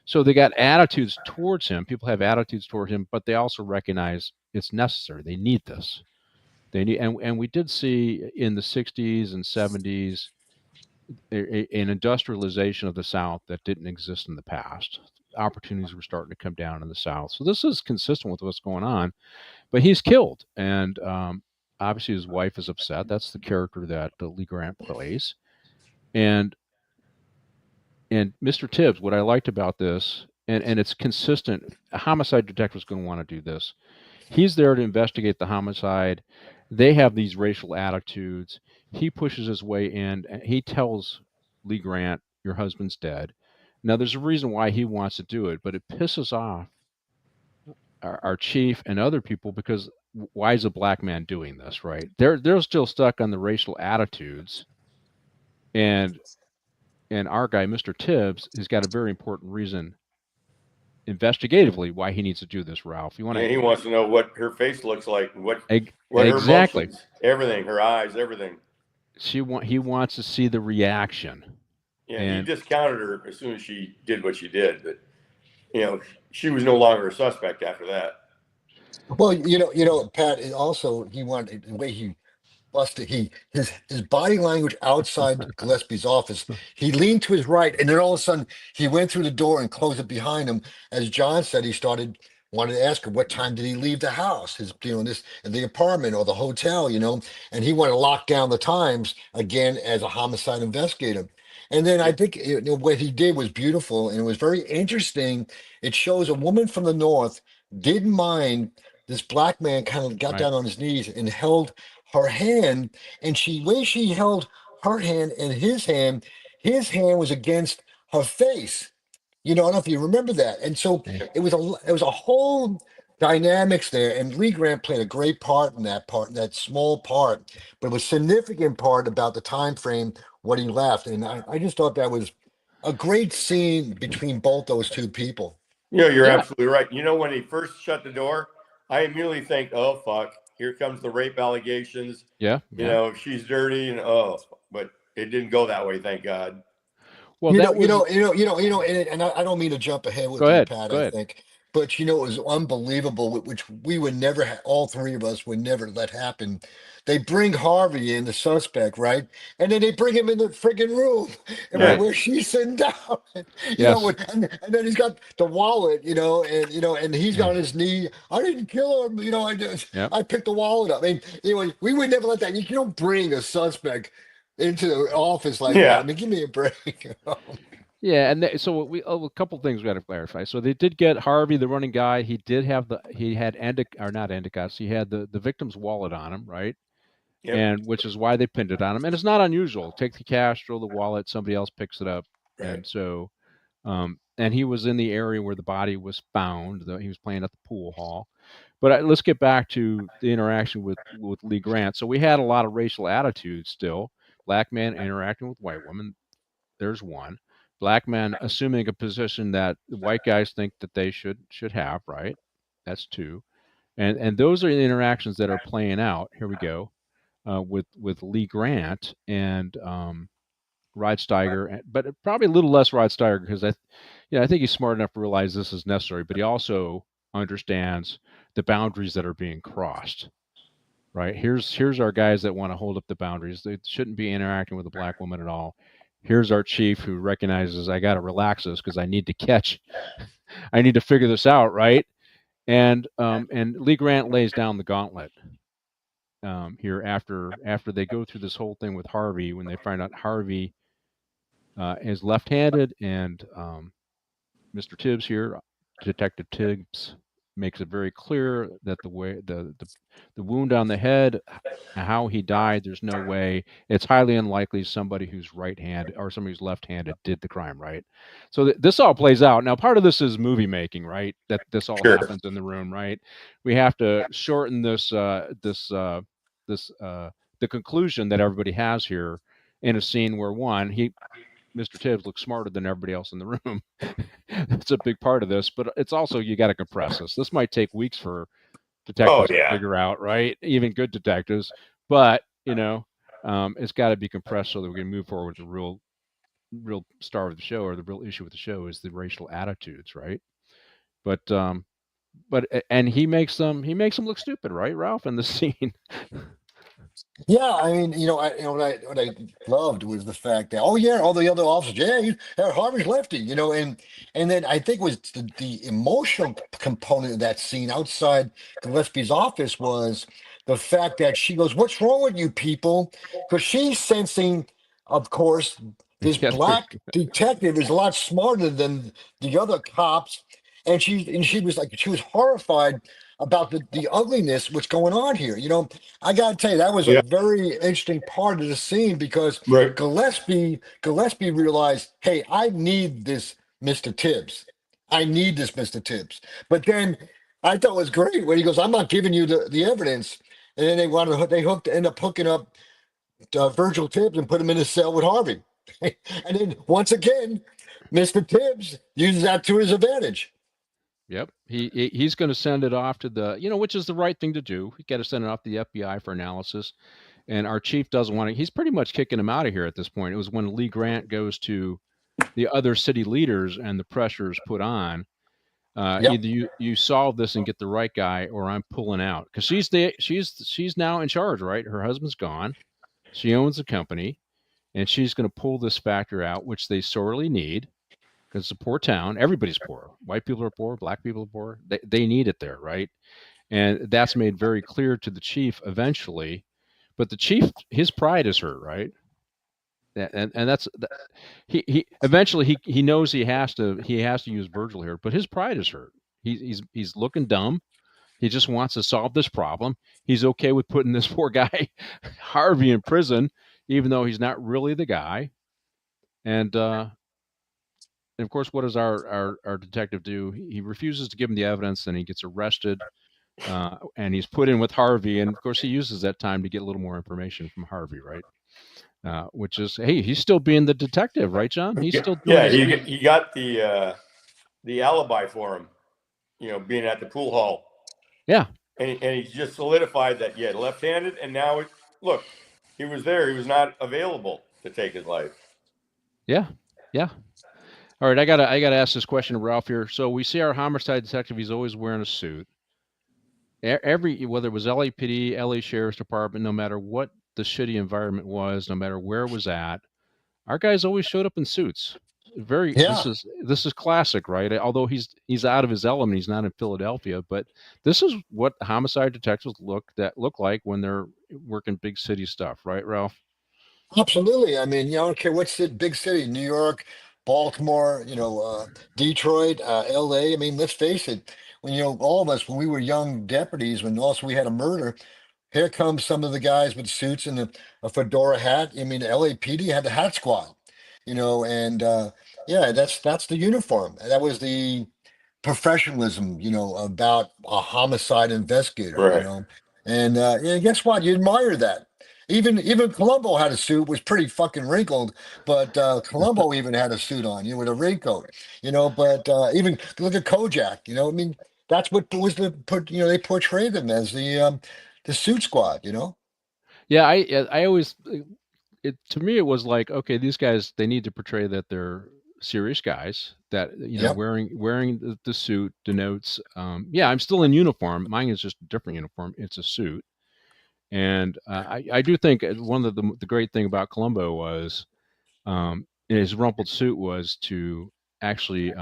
So they got attitudes towards him. People have attitudes toward him, but they also recognize it's necessary. They need this. And we did see in the 60s and 70s an industrialization of the South that didn't exist in the past. Opportunities were starting to come down in the South. So this is consistent with what's going on. But he's killed, and obviously his wife is upset. That's the character that Lee Grant plays, and Mr. Tibbs. What I liked about this, and it's consistent. A homicide detective is going to want to do this. He's there to investigate the homicide. They have these racial attitudes. He pushes his way in, and he tells Lee Grant, "Your husband's dead." Now, there's a reason why he wants to do it, but it pisses off our chief and other people because why is a black man doing this, right? They're still stuck on the racial attitudes, and and our guy, Mr. Tibbs, has got a very important reason investigatively why he needs to do this, Ralph. You want Yeah, he to wants to know what her face looks like, what her exactly. motions, everything, her eyes, everything. He wants to see the reaction. Yeah, he And discounted her as soon as she did what she did, but she was no longer a suspect after that. Well, Pat. Also, he wanted the way he busted. His body language outside Gillespie's office. He leaned to his right, and then all of a sudden he went through the door and closed it behind him. As John said, he wanted to ask her what time did he leave the house, this the apartment or the hotel, and he wanted to lock down the times again as a homicide investigator. And then I Yep. think what he did was beautiful and it was very interesting. It shows a woman from the north didn't mind this black man kind of got right, down on his knees and held her hand, and she held her hand and his hand was against her face. I don't know if you remember that. And so yeah, it was a whole dynamics there, and Lee Grant played a great part, in that small part, but it was significant part about the time frame what he left. And I just thought that was a great scene between both those two people. You're yeah, absolutely right. When he first shut the door, I immediately think, oh, fuck, here comes the rape allegations. yeah, yeah. She's dirty, but it didn't go that way, thank God. Well, that was. And I don't mean to jump ahead Go with you, ahead, Pat. go I ahead. think, but it was unbelievable, which we would never, all three of us would never let happen. They bring Harvey in, the suspect, right? And then they bring him in the friggin' room, and Yeah. where she's sitting down, Yes, and then he's got the wallet, and he's got on his knee. I didn't kill him, yep, I picked the wallet up. I mean, we would never let that. You don't bring a suspect into the office like that. I Yeah. mean, give me a break. yeah. And so a couple things we got to clarify. So they did get Harvey, the running guy. He had or not Endicott. He had the victim's wallet on him, right? Yep. And which is why they pinned it on him. And it's not unusual. Take the cash, throw the wallet, somebody else picks it up, Right. and so. And he was in the area where the body was found. He was playing at the pool hall. But let's get back to the interaction with Lee Grant. So we had a lot of racial attitudes still. Black man interacting with white women. There's one. Black men assuming a position that the white guys think that they should have. Right. That's two. And those are the interactions that are playing out. Here we go. With Lee Grant and Rod Steiger, but probably a little less Rod Steiger because I think he's smart enough to realize this is necessary, but he also understands the boundaries that are being crossed. Right, here's our guys that want to hold up the boundaries. They shouldn't be interacting with a black woman at all. Here's our chief who recognizes I got to relax this because I need to figure this out, right? And Lee Grant lays down the gauntlet here after they go through this whole thing with Harvey when they find out Harvey is left-handed, and Mr. Tibbs here, Detective Tibbs, makes it very clear that the wound on the head, how he died, there's no way. It's highly unlikely somebody who's right-handed or somebody who's left-handed did the crime, right? So this all plays out. Now, part of this is movie making, right? That this all Sure. happens in the room, right? We have to shorten the conclusion that everybody has here in a scene where Mr. Tibbs looks smarter than everybody else in the room. That's a big part of this, but it's also you got to compress this. This might take weeks for detectives to figure out, right? Even good detectives, but it's got to be compressed so that we can move forward. The real star of the show, or the real issue with the show, is the racial attitudes, right? But and he makes them look stupid, right, Ralph, in the scene. Yeah, I mean, what I loved was the fact that, oh yeah, all the other officers, yeah, Harvey's lefty, and then I think was the emotional component of that scene outside Gillespie's office was the fact that she goes, "What's wrong with you people?" Because she's sensing, of course, this Yeah, black detective is a lot smarter than the other cops, and she was like, she was horrified about the ugliness what's going on here. I got to tell you, that was a Yeah. very interesting part of the scene because Right. Gillespie realized, hey, I need this Mr. Tibbs. I need this Mr. Tibbs. But then I thought it was great when he goes, I'm not giving you the evidence. And then they end up hooking up Virgil Tibbs and put him in a cell with Harvey. And then once again, Mr. Tibbs uses that to his advantage. Yep. He's going to send it off to the, which is the right thing to do. You got to send it off to the FBI for analysis. And our chief doesn't want to. He's pretty much kicking him out of here at this point. It was when Lee Grant goes to the other city leaders and the pressure is put on. Yep. Either you solve this and get the right guy, or I'm pulling out, because she's now in charge, right? Her husband's gone. She owns the company, and she's going to pull this factor out, which they sorely need, because it's a poor town. Everybody's poor. White people are poor. Black people are poor. They need it there, right? And that's made very clear to the chief eventually. But the chief, his pride is hurt, right? And that's he eventually he knows he has to use Virgil here, but his pride is hurt. He's looking dumb. He just wants to solve this problem. He's okay with putting this poor guy Harvey in prison, even though he's not really the guy. And of course, what does our detective do? He refuses to give him the evidence, and he gets arrested. And he's put in with Harvey, and of course, he uses that time to get a little more information from Harvey, right? Which is, hey, he's still being the detective, right, John? He's still doing he got the alibi for him, being at the pool hall. Yeah. And he just solidified that, left-handed, and now, look, he was there. He was not available to take his life. Yeah. All right, I gotta ask this question to Ralph here. So we see our homicide detective, he's always wearing a suit. Whether it was LAPD, LA Sheriff's Department, no matter what the shitty environment was, no matter where it was at, our guys always showed up in suits. This is classic, right? Although he's out of his element, he's not in Philadelphia, but this is what homicide detectives look like when they're working big city stuff, right, Ralph? Absolutely. I mean, I don't care what's the big city, New York, Baltimore, Detroit, LA. I mean, let's face it, when, all of us, when we were young deputies, when also we had a murder, here comes some of the guys with suits and a fedora hat. I mean, LAPD had the hat squad, and that's the uniform. That was the professionalism, about a homicide investigator, Right. And guess what? You admire that. Even Columbo had a suit, was pretty fucking wrinkled, but Columbo even had a suit on, with a raincoat, But even look at Kojak, I mean, that's what was they portrayed them as the suit squad, Yeah, I always to me it was like, okay, these guys, they need to portray that they're serious guys, that Yep. wearing the suit denotes I'm still in uniform. Mine is just a different uniform. It's a suit. And I do think one of the great thing about Columbo was his rumpled suit was to actually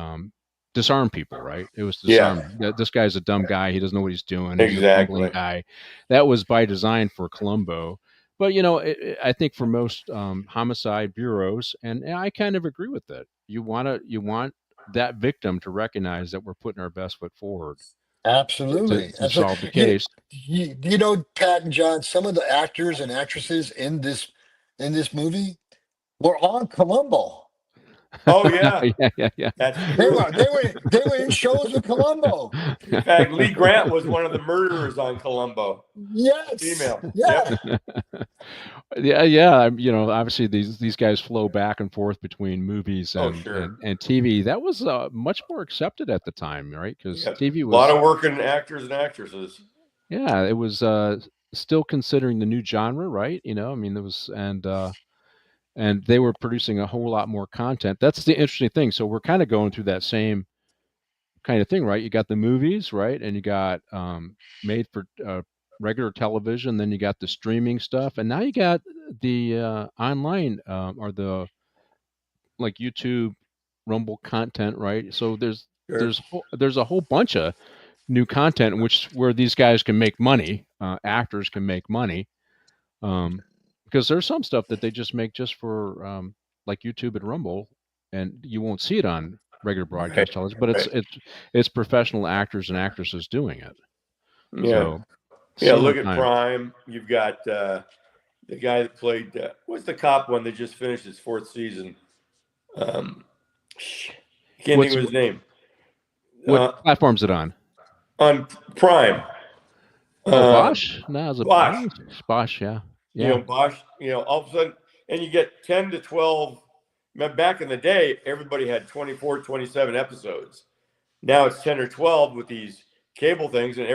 disarm people, right? It was disarm. This guy's a dumb guy. He doesn't know what he's doing. He's a bumbling guy. That was by design for Columbo. But, I think for most homicide bureaus, and I kind of agree with that. You want that victim to recognize that we're putting our best foot forward. Absolutely. To solve the case. Pat and John, some of the actors and actresses in this movie were on Columbo. Oh yeah. Yeah. That's They true. were in shows with Columbo. In fact, Lee Grant was one of the murderers on Columbo. Yes. Female. Yeah. Yeah. Obviously these guys flow back and forth between movies and TV. That was much more accepted at the time, right? Because TV was a lot of working actors and actresses. Yeah, it was still considering the new genre, right? I mean, there was and they were producing a whole lot more content. That's the interesting thing. So we're kind of going through that same kind of thing, right? You got the movies, right? And you got made for regular television. Then you got the streaming stuff, and now you got the online or the like YouTube, Rumble content, right? So there's a whole bunch of new content where these guys can make money, actors can make money. Because there's some stuff that they just make just for like YouTube and Rumble, and you won't see it on regular broadcast television, but it's professional actors and actresses doing it. Yeah. So, look at Prime. You've got the guy that played what's the cop one that just finished his 4th season? I can't think of his name. What platform is it on? On Prime. Bosch? No, it's Bosch. Bosch, yeah. Bosch, all of a sudden, and you get 10 to 12 back in the day, everybody had 24, 27 episodes. Now it's 10 or 12 with these cable things, and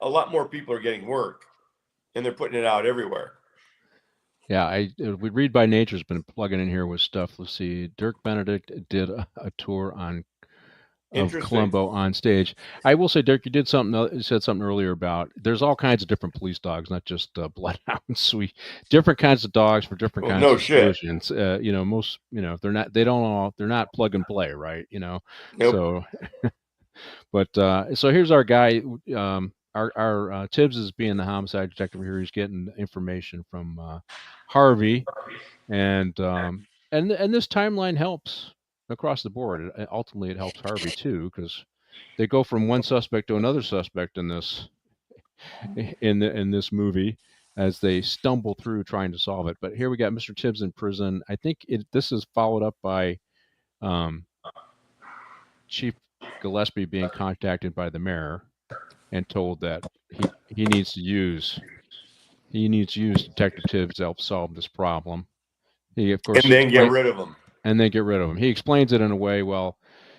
a lot more people are getting work, and they're putting it out everywhere. Yeah, we Read by Nature's been plugging in here with stuff. Let's see, Dirk Benedict did a tour of Columbo on stage. I will say, Dirk, you said something earlier about there's all kinds of different police dogs, not just bloodhounds. Different kinds of dogs for different kinds of solutions. They're not plug and play, right? Nope. So, but so here's our guy. Our Tibbs is being the homicide detective here. He's getting information from Harvey, and this timeline helps across the board. Ultimately, it helps Harvey too, because they go from one suspect to another suspect in this movie as they stumble through trying to solve it. But here we got Mr. Tibbs in prison. I think this is followed up by Chief Gillespie being contacted by the mayor and told that he needs to use Detective Tibbs to help solve this problem. He, of course, and then get rid of him. He explains it in a way, well,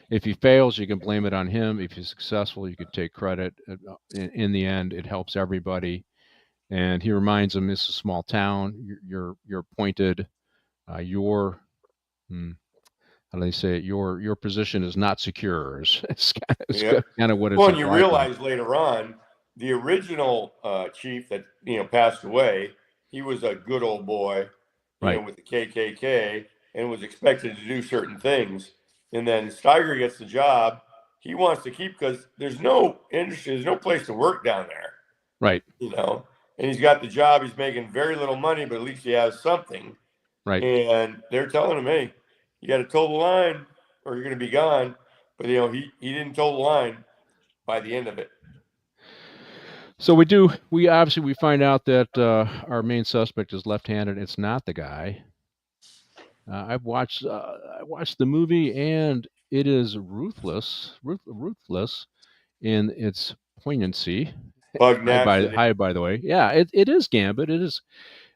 if he fails, you can blame it on him. If he's successful, you could take credit. In the end, it helps everybody. And he reminds him, it's a small town. You're appointed. How do they say it? Your position is not secure. It's kind of what it's. Well, and you realize later on, the original chief that passed away, he was a good old boy, with the KKK, and was expected to do certain things. And then Steiger gets the job. He wants to keep, because there's no industry, there's no place to work down there. Right. And he's got the job. He's making very little money, but at least he has something. Right. And they're telling him, hey, you got to toe the line or you're going to be gone. But, he didn't toe the line by the end of it. So we find out that our main suspect is left-handed. It's not the guy. I watched the movie, and it is ruthless in its poignancy. Hi, by the way. Yeah, it is Gambit. It is,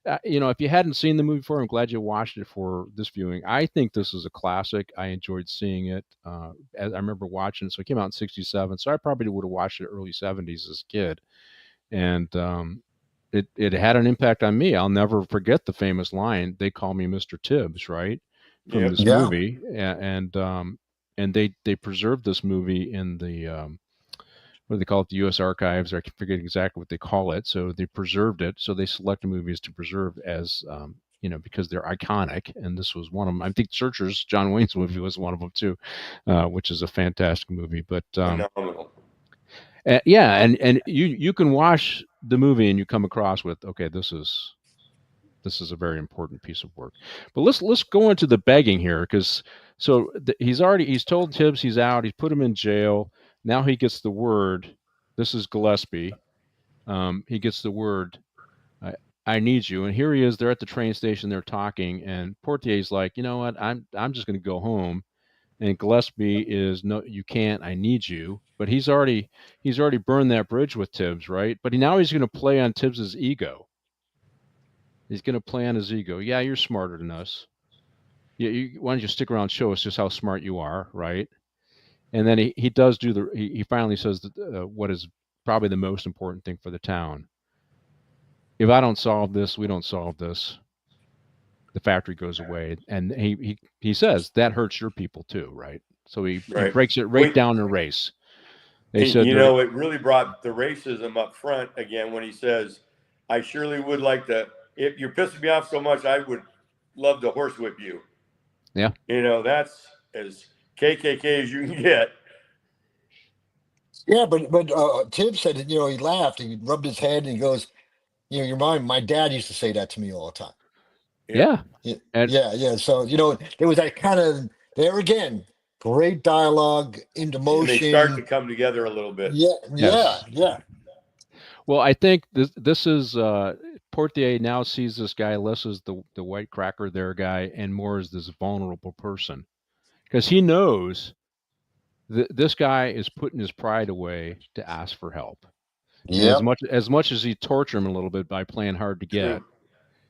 if you hadn't seen the movie before, I'm glad you watched it for this viewing. I think this is a classic. I enjoyed seeing it. As I remember watching it. So it came out in '67. So I probably would have watched it early '70s as a kid. And it had an impact on me. I'll never forget the famous line, "They call me Mr. Tibbs," right? From this movie. And they preserved this movie in the what do they call it? The U.S. Archives. I forget exactly what they call it. So they preserved it. So they selected movies to preserve as because they're iconic. And this was one of them. I think Searchers, John Wayne's movie, was one of them too, which is a fantastic movie. But phenomenal. and you can watch the movie and you come across with, okay, this is a very important piece of work. But let's go into the begging here, because he's told Tibbs he's out. He's put him in jail. Now he gets the word. This is Gillespie. He gets the word, I need you. And here he is. They're at the train station. They're talking, and Poitier's like, you know what? I'm just going to go home. And Gillespie is, no, you can't. I need you. But he's already burned that bridge with Tibbs, right? But now he's going to play on Tibbs's ego. He's going to play on his ego. Yeah, you're smarter than us. Yeah, why don't you stick around and show us just how smart you are, right? And then he does do he finally says that, what is probably the most important thing for the town. If I don't solve this, we don't solve this, the factory goes away. And he says that hurts your people too, right? So he breaks it down in race. They said, it really brought the racism up front again when he says, I surely would like to, if you're pissing me off so much, I would love to horsewhip you. Yeah. That's as KKK as you can get. Yeah, but Tibbs said, he laughed, he rubbed his head, and he goes, your mom, my dad used to say that to me all the time. Yeah. Yeah. So, there was that kind of, there again, great dialogue into motion. And they start to come together a little bit. Yeah. Well, I think this is Poitier now sees this guy less as the white cracker there guy and more as this vulnerable person, because he knows that this guy is putting his pride away to ask for help. Yeah. As much as he torture him a little bit by playing hard to get,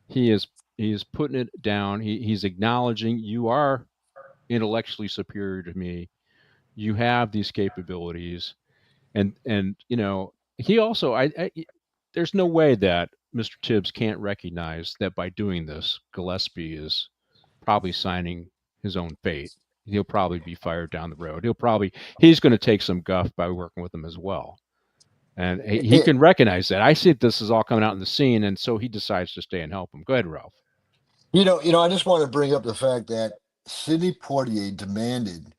he is He's putting it down. He's acknowledging you are intellectually superior to me. You have these capabilities, and he also there's no way that Mr. Tibbs can't recognize that by doing this, Gillespie is probably signing his own fate. He'll probably be fired down the road. He's going to take some guff by working with him as well. And he can recognize that. I see this is all coming out in the scene, and so he decides to stay and help him. Go ahead, Ralph. I just want to bring up the fact that Sidney Poitier demanded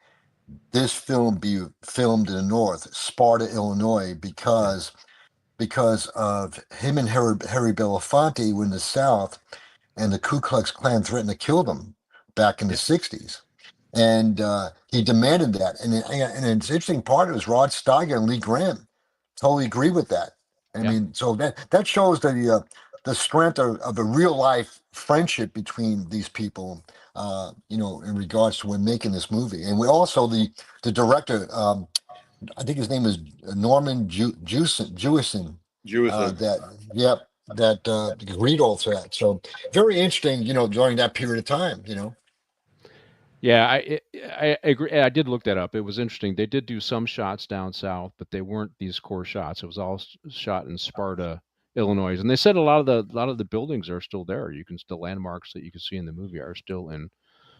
this film be filmed in the North, Sparta, Illinois, because of him and Harry Belafonte were in the South, and the Ku Klux Klan threatened to kill them back in the 60s. And he demanded that. And an interesting part was Rod Steiger and Lee Graham totally agree with that. I mean, so that shows the strength of a real life friendship between these people, in regards to when making this movie. And we also, the director, I think his name is Norman Jewison. That agreed all to that. So very interesting, during that period of time, Yeah, I agree. I did look that up. It was interesting. They did do some shots down south, but they weren't these core shots. It was all shot in Sparta, Illinois, and they said a lot of the buildings are still there. The landmarks that you can see in the movie are still in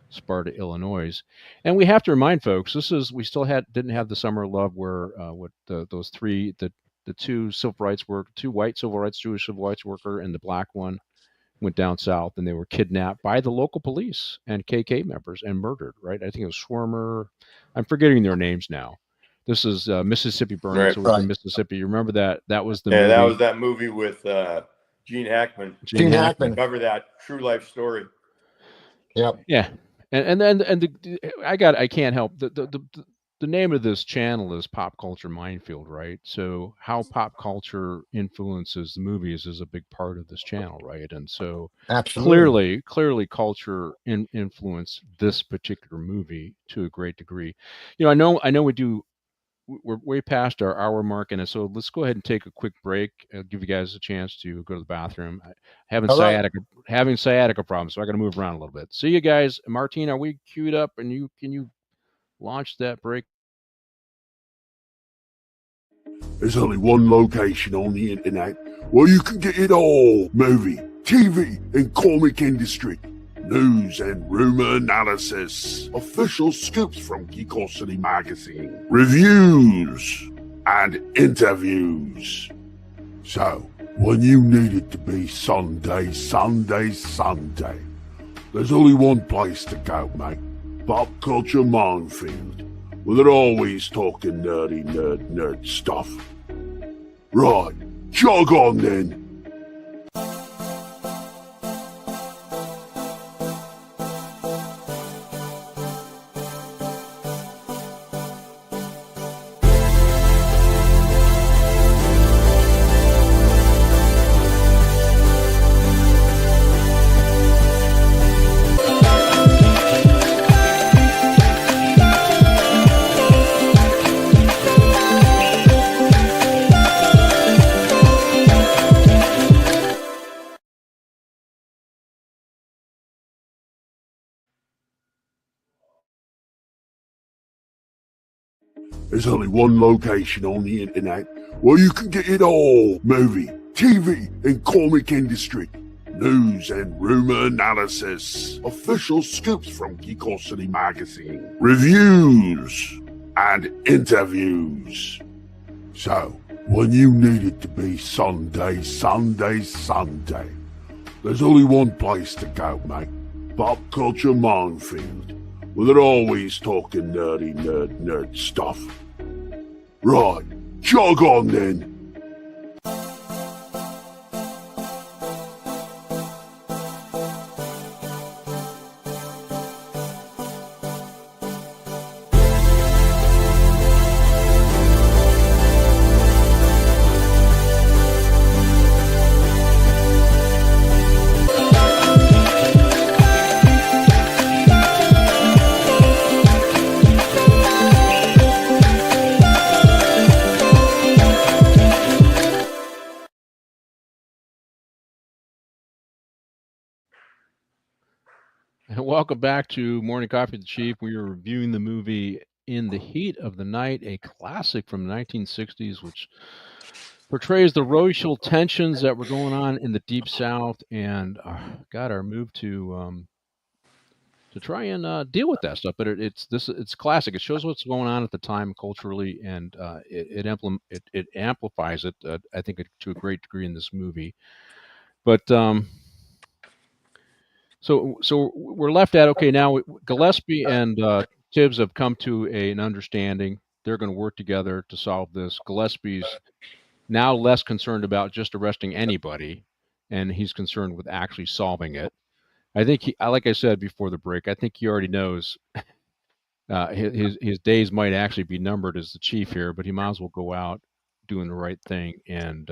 Sparta, Illinois. And we have to remind folks, we still didn't have the Summer of Love where those three the two white civil rights Jewish civil rights worker and the black one went down south, and they were kidnapped by the local police and KK members and murdered, right? I think it was Schwimmer. I'm forgetting their names now. This is Mississippi Burning. Right. So it was in Mississippi. You remember that? That was the movie. That was that movie with Gene Hackman. Gene Hackman. Cover that true life story. Yep. Yeah. I can't help the name of this channel is Pop Culture Minefield, right? So how pop culture influences the movies is a big part of this channel, right? And so absolutely, clearly culture influenced this particular movie to a great degree. I know we're way past our hour mark, and so let's go ahead and take a quick break. I'll give you guys a chance to go to the bathroom. Having sciatica problems, so I got to move around a little bit. See you guys. Martine, are we queued up? And can you launch that break? There's only one location on the internet where you can get it all: movie, TV, and comic industry. News and rumor analysis, official scoops from Geekosity magazine, reviews, and interviews. So, when you need it to be Sunday, there's only one place to go, mate. Pop Culture Minefield, where they're always talking nerdy nerd stuff. Right, jog on then. There's only one location on the internet where you can get it all: movie, TV, and comic industry. News and rumor analysis, official scoops from Geekosity magazine, reviews, and interviews. So, when you need it to be Sunday, there's only one place to go, mate. Pop Culture Minefield, where they're always talking nerdy nerd stuff. Right, jog on then. Welcome back to Morning Coffee with the Chief. We are reviewing the movie In the Heat of the Night, a classic from the 1960s, which portrays the racial tensions that were going on in the Deep South, and got our move to try and deal with that stuff. But it's classic. It shows what's going on at the time culturally, and it amplifies it. I think to a great degree in this movie. But so we're left at okay now. Gillespie and Tibbs have come to an understanding. They're going to work together to solve this. Gillespie's now less concerned about just arresting anybody, and he's concerned with actually solving it. I think like I said before the break, I think he already knows his days might actually be numbered as the chief here, but he might as well go out doing the right thing and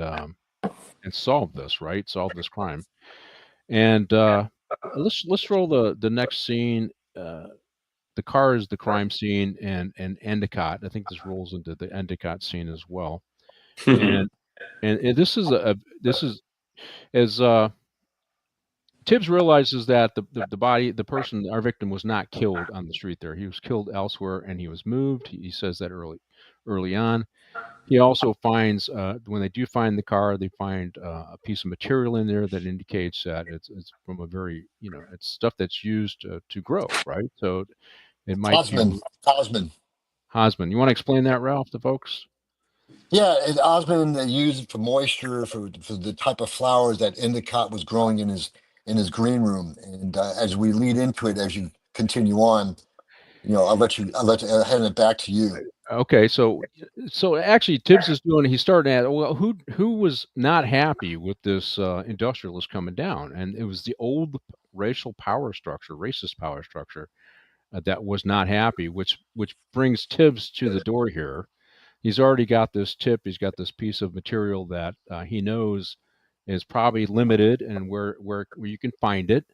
solve this, right? Solve this crime. And let's roll the next scene. The car is the crime scene, and Endicott. I think this rolls into the Endicott scene as well. and this is as Tibbs realizes that the body, the person, our victim, was not killed on the street there. He was killed elsewhere, and he was moved. He says that early on. He also finds when they do find the car, they find a piece of material in there that indicates that it's from a very it's stuff that's used to grow, right? So it might be Osmond. Hosman. You want to explain that, Ralph, to folks? Yeah, and Osmond, they used it for moisture for the type of flowers that Endicott was growing in his green room. And as we lead into it, as you continue on, I'll hand it back to you. Okay, so actually, Tibbs is doing. He's starting at well, who was not happy with this industrialist coming down, and it was the old racist power structure that was not happy, which brings Tibbs to the door here. He's already got this tip. He's got this piece of material that he knows is probably limited and where you can find it.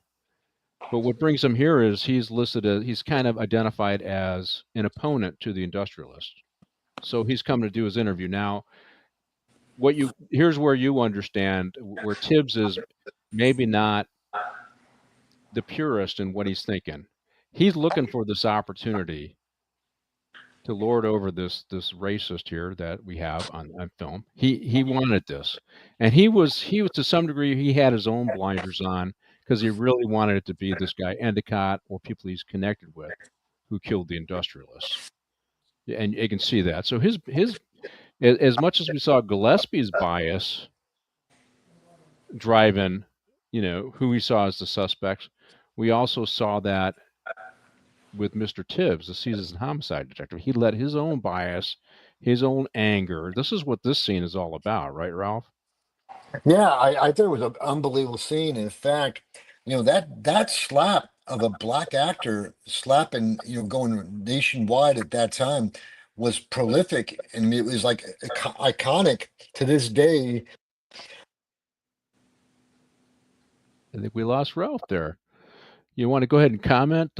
But what brings him here is he's kind of identified as an opponent to the industrialist. So he's coming to do his interview now. Here's where you understand where Tibbs is maybe not the purist in what he's thinking. He's looking for this opportunity to lord over this racist here that we have on film. He wanted this, and he was to some degree he had his own blinders on because he really wanted it to be this guy Endicott or people he's connected with who killed the industrialists, and you can see that. So his as much as we saw Gillespie's bias driving, who he saw as the suspects, we also saw that with Mr. Tibbs, the seasoned homicide detective. He let his own bias, his own anger. This is what this scene is all about, right, Ralph? Yeah, I thought it was an unbelievable scene. In fact, that slap of a black actor slapping, going nationwide at that time was prolific, and it was like iconic to this day. I think we lost Ralph there. You want to go ahead and comment,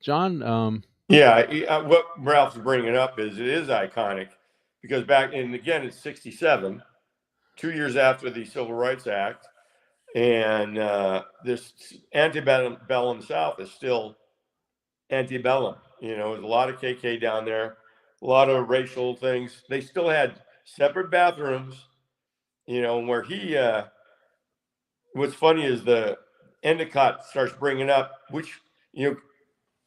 John? Yeah, what Ralph's bringing up is it is iconic because back in, again, it's 1967, 2 years after the Civil Rights Act, and this antebellum South is still antebellum. There's a lot of KK down there, a lot of racial things. They still had separate bathrooms, where he, what's funny is the Endicott starts bringing up, which,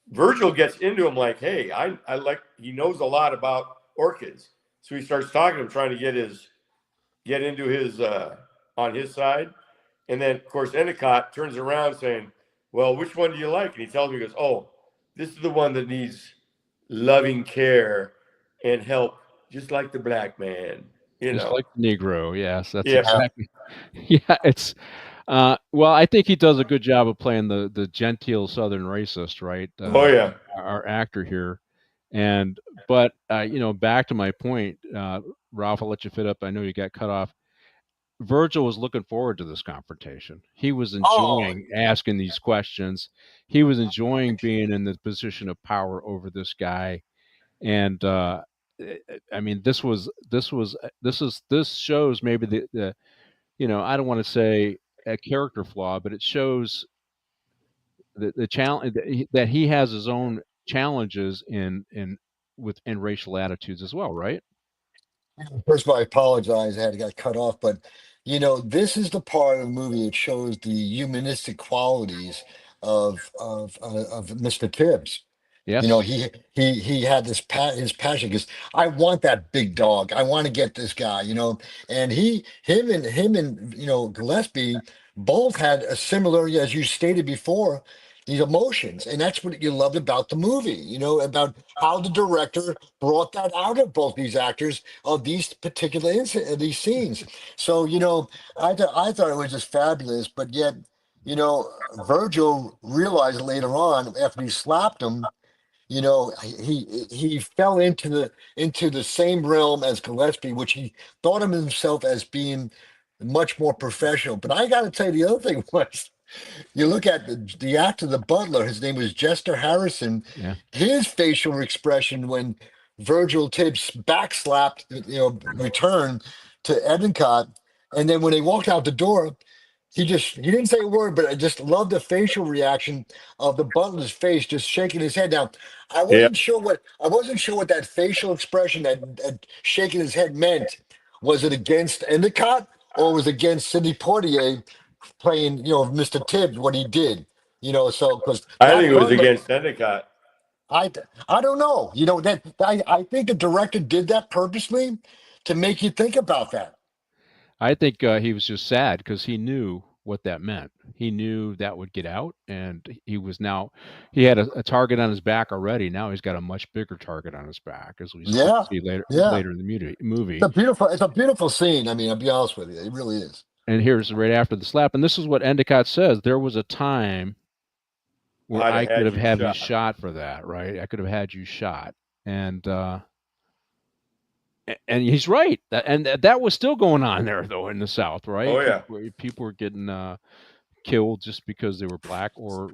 Virgil gets into him like, hey, I like, he knows a lot about orchids. So he starts talking to him, trying to get into his, on his side. And then, of course, Endicott turns around saying, well, which one do you like? And he tells me, he goes, oh, this is the one that needs loving care and help, just like the black man. Just like the Negro. Yes, that's Yeah. exactly. Yeah, it's. Well, I think he does a good job of playing the genteel Southern racist, right? Oh, yeah. Our actor here, but back to my point, Ralph, I'll let you fit up. I know you got cut off. Virgil was looking forward to this confrontation. He was enjoying asking these questions. He was enjoying being in the position of power over this guy, and I mean, this shows maybe the I don't want to say a character flaw, but it shows the challenge that he has his own challenges in racial attitudes as well, right? First of all, I apologize. I had to get cut off, but this is the part of the movie that shows the humanistic qualities of Mr. Tibbs. Yes. He had his passion because I want that big dog. I want to get this guy. And him and Gillespie both had a similar, as you stated before, these emotions, and that's what you loved about the movie. About how the director brought that out of both these actors of these particular these scenes. So I thought it was just fabulous, but yet Virgil realized later on after he slapped him, he fell into the same realm as Gillespie, which he thought of himself as being much more professional. But I got to tell you, the other thing was, you look at the actor, the butler. His name was Jester Harrison. Yeah. His facial expression when Virgil Tibbs backslapped, return to Endicott, and then when they walked out the door, he didn't say a word, but I just loved the facial reaction of the butler's face, just shaking his head down. I Yeah. wasn't sure what that facial expression that shaking his head meant. Was it against Endicott or was it against Sidney Poitier playing, Mr. Tibbs, what he did? So because I think that it was butler, against Endicott. I don't know. That I think the director did that purposely to make you think about that. I think he was just sad because he knew what that meant. He knew that would get out, and he had a target on his back already. Now he's got a much bigger target on his back, as we Yeah, see later yeah. in the movie. It's a beautiful scene. I mean, I'll be honest with you, it really is. And here's right after the slap, and this is what Endicott says: there was a time where I could have had you shot for that, right? I could have had you shot, and he's right. And that was still going on there, though, in the South, right? Oh yeah. People were getting killed just because they were black, or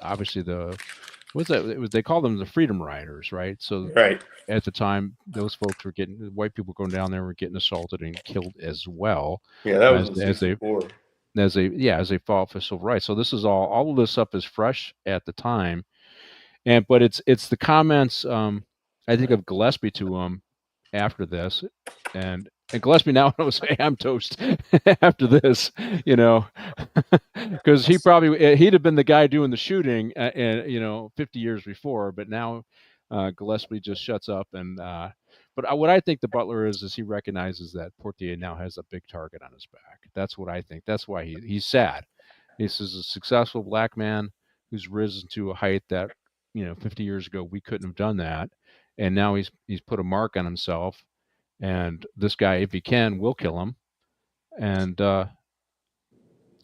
obviously they called them the Freedom Riders, right? So Right. at the time, those folks were white people going down there were getting assaulted and killed as well. Yeah, that was in 64. As they fought for civil rights. So this is all of this stuff is fresh at the time, but it's the comments I think of Gillespie to him after this, and Gillespie now knows, hey, I'm toast after this, because he'd have been the guy doing the shooting, 50 years before, but now Gillespie just shuts up and. But what I think the butler is he recognizes that Poitier now has a big target on his back. That's what I think. That's why he's sad. This is a successful black man who's risen to a height that 50 years ago we couldn't have done that, and now he's put a mark on himself. And this guy, if he can, will kill him. And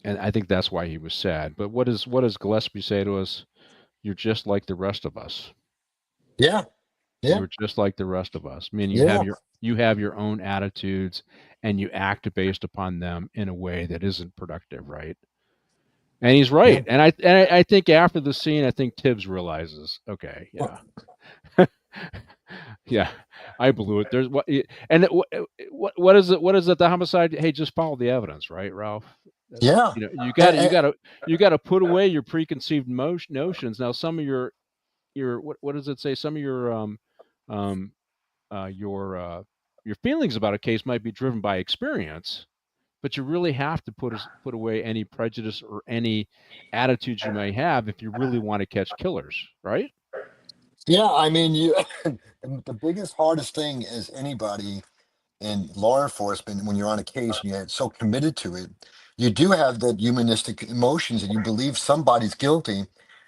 I think that's why he was sad. But what does Gillespie say to us? You're just like the rest of us. Yeah. Yeah. You're just like the rest of us. I mean, you have your own attitudes, and you act based upon them in a way that isn't productive, right? And he's right. Yeah. And I think after the scene, I think Tibbs realizes, okay, yeah, yeah, I blew it. There's what is it? What is it? The homicide? Hey, just follow the evidence, right, Ralph? Yeah. You got to put away your preconceived notions. Now, some of your what does it say? Some of your feelings about a case might be driven by experience, but you really have to put away any prejudice or any attitudes you may have if you really want to catch killers, right? Yeah. I mean, the biggest, hardest thing as anybody in law enforcement, when you're on a case and you're so committed to it, you do have that humanistic emotions and you believe somebody's guilty,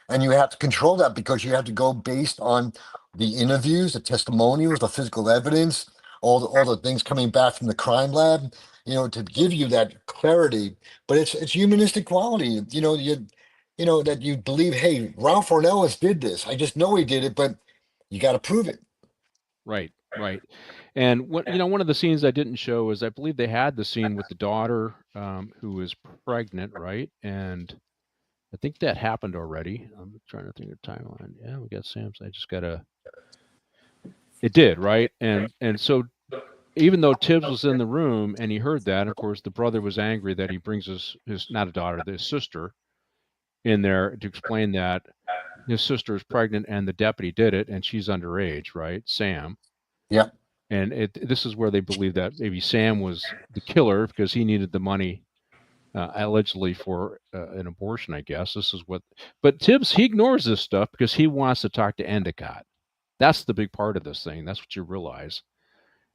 and you have to control that because you have to go based on the interviews, the testimonials, the physical evidence, all the things coming back from the crime lab, to give you that clarity. But it's humanistic quality, that you believe, hey, Ralph Ornelas did this. I just know he did it, but you got to prove it. Right. And one of the scenes I didn't show is I believe they had the scene with the daughter who was pregnant, right? And I think that happened already. I'm trying to think of the timeline. Yeah, we got Sam's. I just gotta. It did, right? And so even though Tibbs was in the room and he heard that, of course, the brother was angry that he brings his not a daughter, his sister, in there to explain that his sister is pregnant and the deputy did it, and she's underage, right? Sam. Yeah. And this is where they believe that maybe Sam was the killer because he needed the money allegedly for an abortion, I guess. This is what, but Tibbs, he ignores this stuff because he wants to talk to Endicott. That's the big part of this thing. That's what you realize.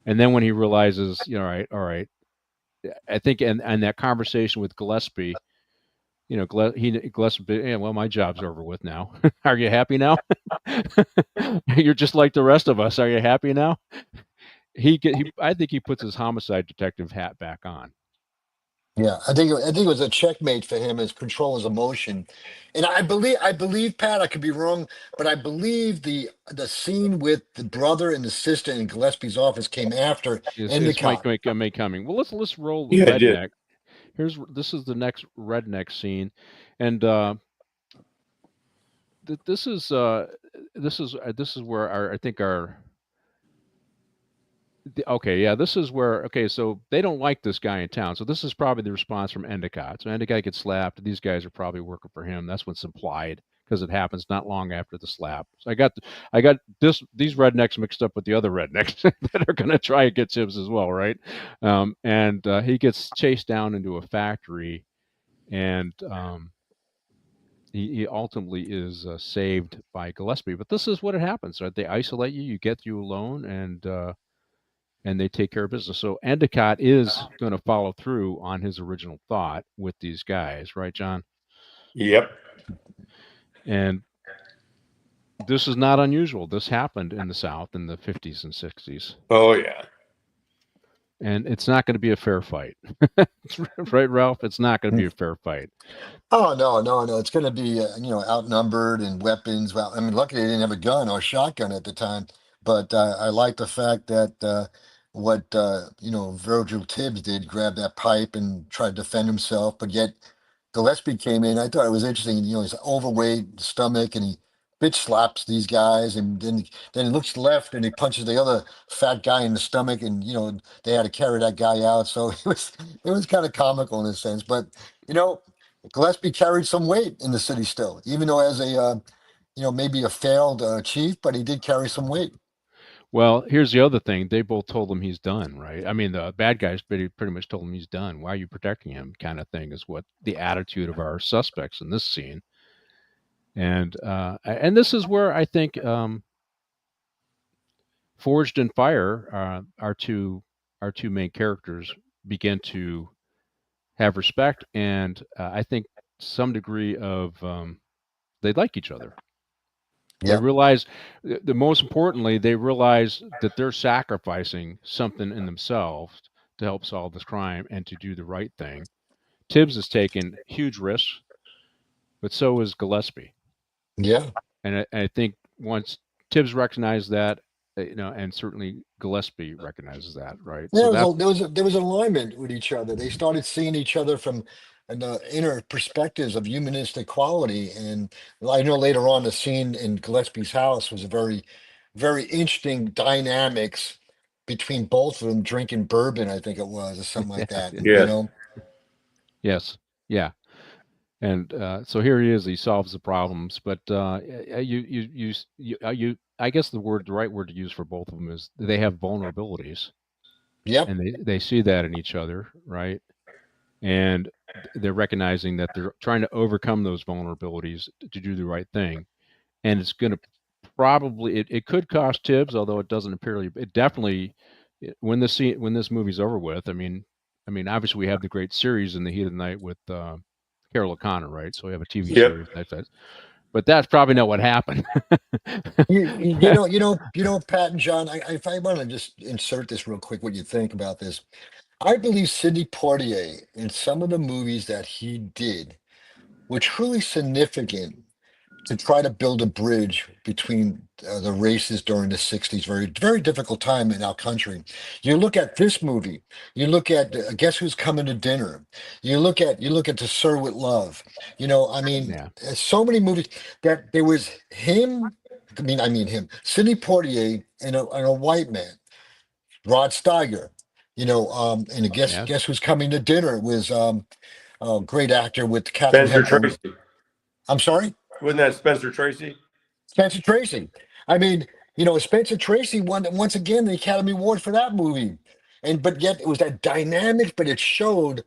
And then when he realizes, all right, I think, and that conversation with Gillespie, Gillespie, yeah, well, my job's over with now. Are you happy now? You're just like the rest of us. Are you happy now? I think he puts his homicide detective hat back on. Yeah, I think it was a checkmate for him as control his emotion, and I believe Pat. I could be wrong, but I believe the scene with the brother and the sister in Gillespie's office came after It's Mike Endicott. coming. Well, let's roll the Yeah, it did. redneck. This is the next redneck scene, and this is where I think okay, yeah, this is where, okay, so they don't like this guy in town. So this is probably the response from Endicott. So Endicott gets slapped. These guys are probably working for him. That's what's implied because it happens not long after the slap. So I got these rednecks mixed up with the other rednecks that are going to try and get Tibbs as well, right? And he gets chased down into a factory, and he ultimately is saved by Gillespie. But this is what it happens, right? They isolate you, you get you alone, and they take care of business. So Endicott is going to follow through on his original thought with these guys, right, John? Yep. And this is not unusual. This happened in the South in the 50s and 60s. Oh, yeah. And it's not going to be a fair fight. Right, Ralph? It's not going to be a fair fight. Oh, no. It's going to be, outnumbered and weapons. Well, I mean, luckily they didn't have a gun or a shotgun at the time. But I like the fact that what, Virgil Tibbs did, grab that pipe and try to defend himself. But yet Gillespie came in. I thought it was interesting. He's overweight, stomach, and he bitch slaps these guys. And then he looks left and he punches the other fat guy in the stomach. And, they had to carry that guy out. So it was kind of comical in a sense. But, Gillespie carried some weight in the city still, even though as a maybe a failed chief, but he did carry some weight. Well, here's the other thing. They both told him he's done, right? I mean, the bad guys pretty much told him he's done. Why are you protecting him? Kind of thing is what the attitude of our suspects in this scene. And this is where I think Forged in Fire, our two main characters begin to have respect, and I think some degree of they like each other. They Yeah. realize, the most importantly, they realize that they're sacrificing something in themselves to help solve this crime and to do the right thing. Tibbs has taken huge risks, but so is Gillespie. Yeah. And I think once Tibbs recognized that, and certainly Gillespie recognizes that, right? Yeah, So there was alignment with each other. They started seeing each other from the inner perspectives of humanistic quality. And I know later on the scene in Gillespie's house was a very, very interesting dynamics between both of them drinking bourbon, I think it was, or something like that. Yes. Yes, yeah. And so here he is. He solves the problems, but I guess the right word to use for both of them is they have vulnerabilities, Yep. and they see that in each other, right? And they're recognizing that they're trying to overcome those vulnerabilities to do the right thing, and it's going to probably it could cost Tibbs, although it doesn't appear it definitely when this movie's over with. I mean, obviously we have the great series In the Heat of the Night with Carol O'Connor, right? So we have a TV Yep. series but that's probably not what happened. Pat and John, if I want to just insert this real quick, what you think about this. I believe Sidney Poitier in some of the movies that he did were truly significant to try to build a bridge between the races during the 60s. Very, very difficult time in our country. You look at this movie, you look at Guess Who's Coming to Dinner, you look at To Sir with Love. Yeah. So many movies that there was him, him, Sidney Poitier and a white man, Rod Steiger, and Guess Who's Coming to Dinner was a great actor with Catherine Spencer Hepburn. Tracy. I'm sorry? Wasn't that Spencer Tracy? Spencer Tracy. I mean, Spencer Tracy won once again the Academy Award for that movie. But yet it was that dynamic, but it showed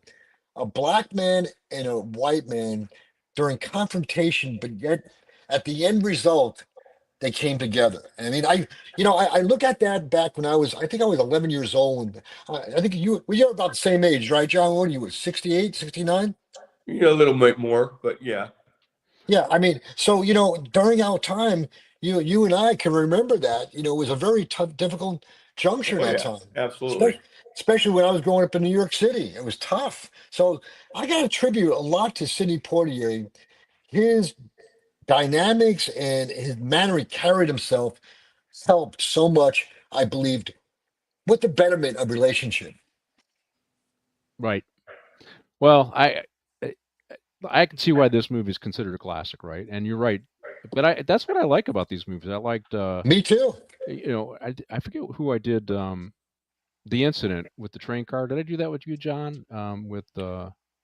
a black man and a white man during confrontation, but yet at the end result, they came together. And I mean, I look at that back when I think I was 11 years old. And I think you're about the same age, right, John? What are you, 68, 69? A little bit more, but yeah. Yeah, I mean, so during our time, you and I can remember that. It was a very tough, difficult juncture Oh that yeah, time. absolutely. Especially when I was growing up in New York City. It was tough. So I got to attribute a lot to Sidney Poitier. His dynamics and his manner he carried himself helped so much, I believed, with the betterment of relationship. Right. Well, I can see why this movie is considered a classic, right? And you're right. But that's what I like about these movies. I liked, Me too. I forget who I did the incident with the train car. Did I do that with you, John? Yeah, you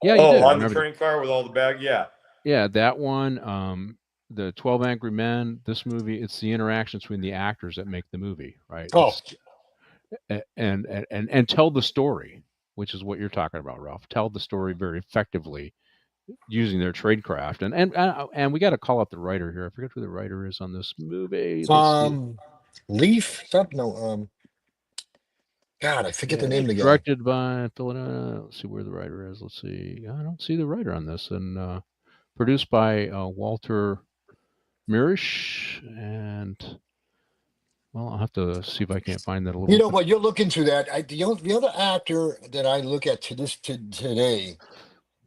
did. On the Remember train car with all the bag. Yeah. Yeah, that one. The 12 Angry Men. This movie. It's the interactions between the actors that make the movie, right? Oh, And tell the story, which is what you're talking about, Ralph. Tell the story very effectively using their tradecraft. And we got to call out the writer here. I forget who the writer is on this movie. Let's see. Leaf? No, God, I forget the name of the guy. Directed by Philadelphia. Let's see where the writer is. Let's see. I don't see the writer on this. And produced by Walter Mirisch. And well, I'll have to see if I can't find that a little. You know what? You're looking through that. The other actor that I look at today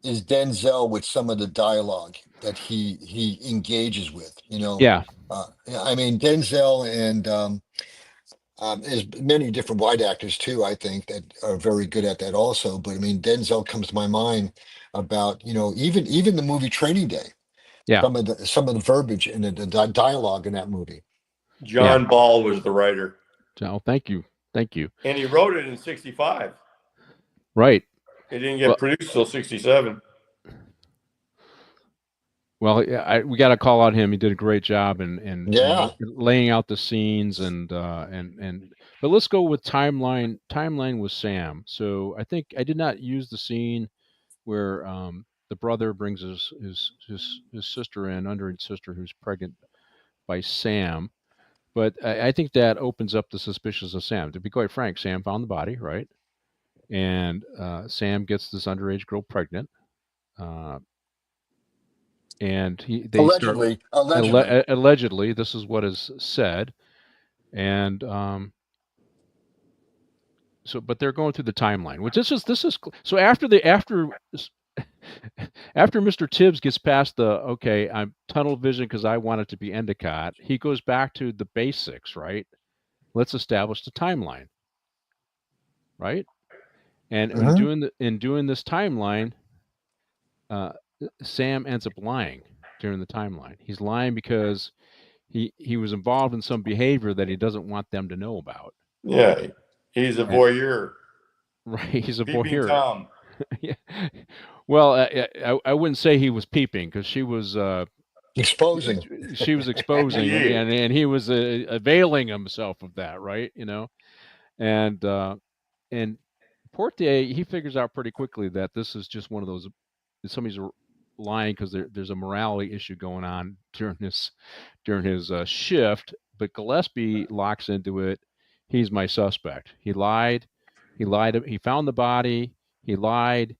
is Denzel with some of the dialogue that he engages with. Yeah. I mean Denzel and there's many different white actors too. I think that are very good at that also. But I mean Denzel comes to my mind about even the movie Training Day. Yeah. Some of the verbiage and the dialogue in that movie. John Ball was the writer. Oh, thank you. And he wrote it in '65. Right. It didn't get produced till '67. Well, we got to call out him. He did a great job in laying out the scenes but let's go with timeline. Timeline with Sam. So I think I did not use the scene where the brother brings his sister in, underage sister who's pregnant by Sam. But I think that opens up the suspicions of Sam. To be quite frank, Sam found the body, right? And Sam gets this underage girl pregnant. And allegedly, this is what is said. And but they're going through the timeline, which this is so after Mr. Tibbs gets past I'm tunnel vision because I want it to be Endicott, he goes back to the basics, right? Let's establish the timeline, right? And in doing this timeline, Sam ends up lying during the timeline. He's lying because he was involved in some behavior that he doesn't want them to know about. Yeah, he's a voyeur. Right, he's a Peeping voyeur. Tom. Yeah. Well, I wouldn't say he was peeping because she was exposing. She was exposing, Yeah. and he was availing himself of that, right? And Portier, he figures out pretty quickly that this is just one of those. Somebody's lying because there's a morality issue going on during his shift. But Gillespie locks into it. He's my suspect. He lied. He found the body. He lied.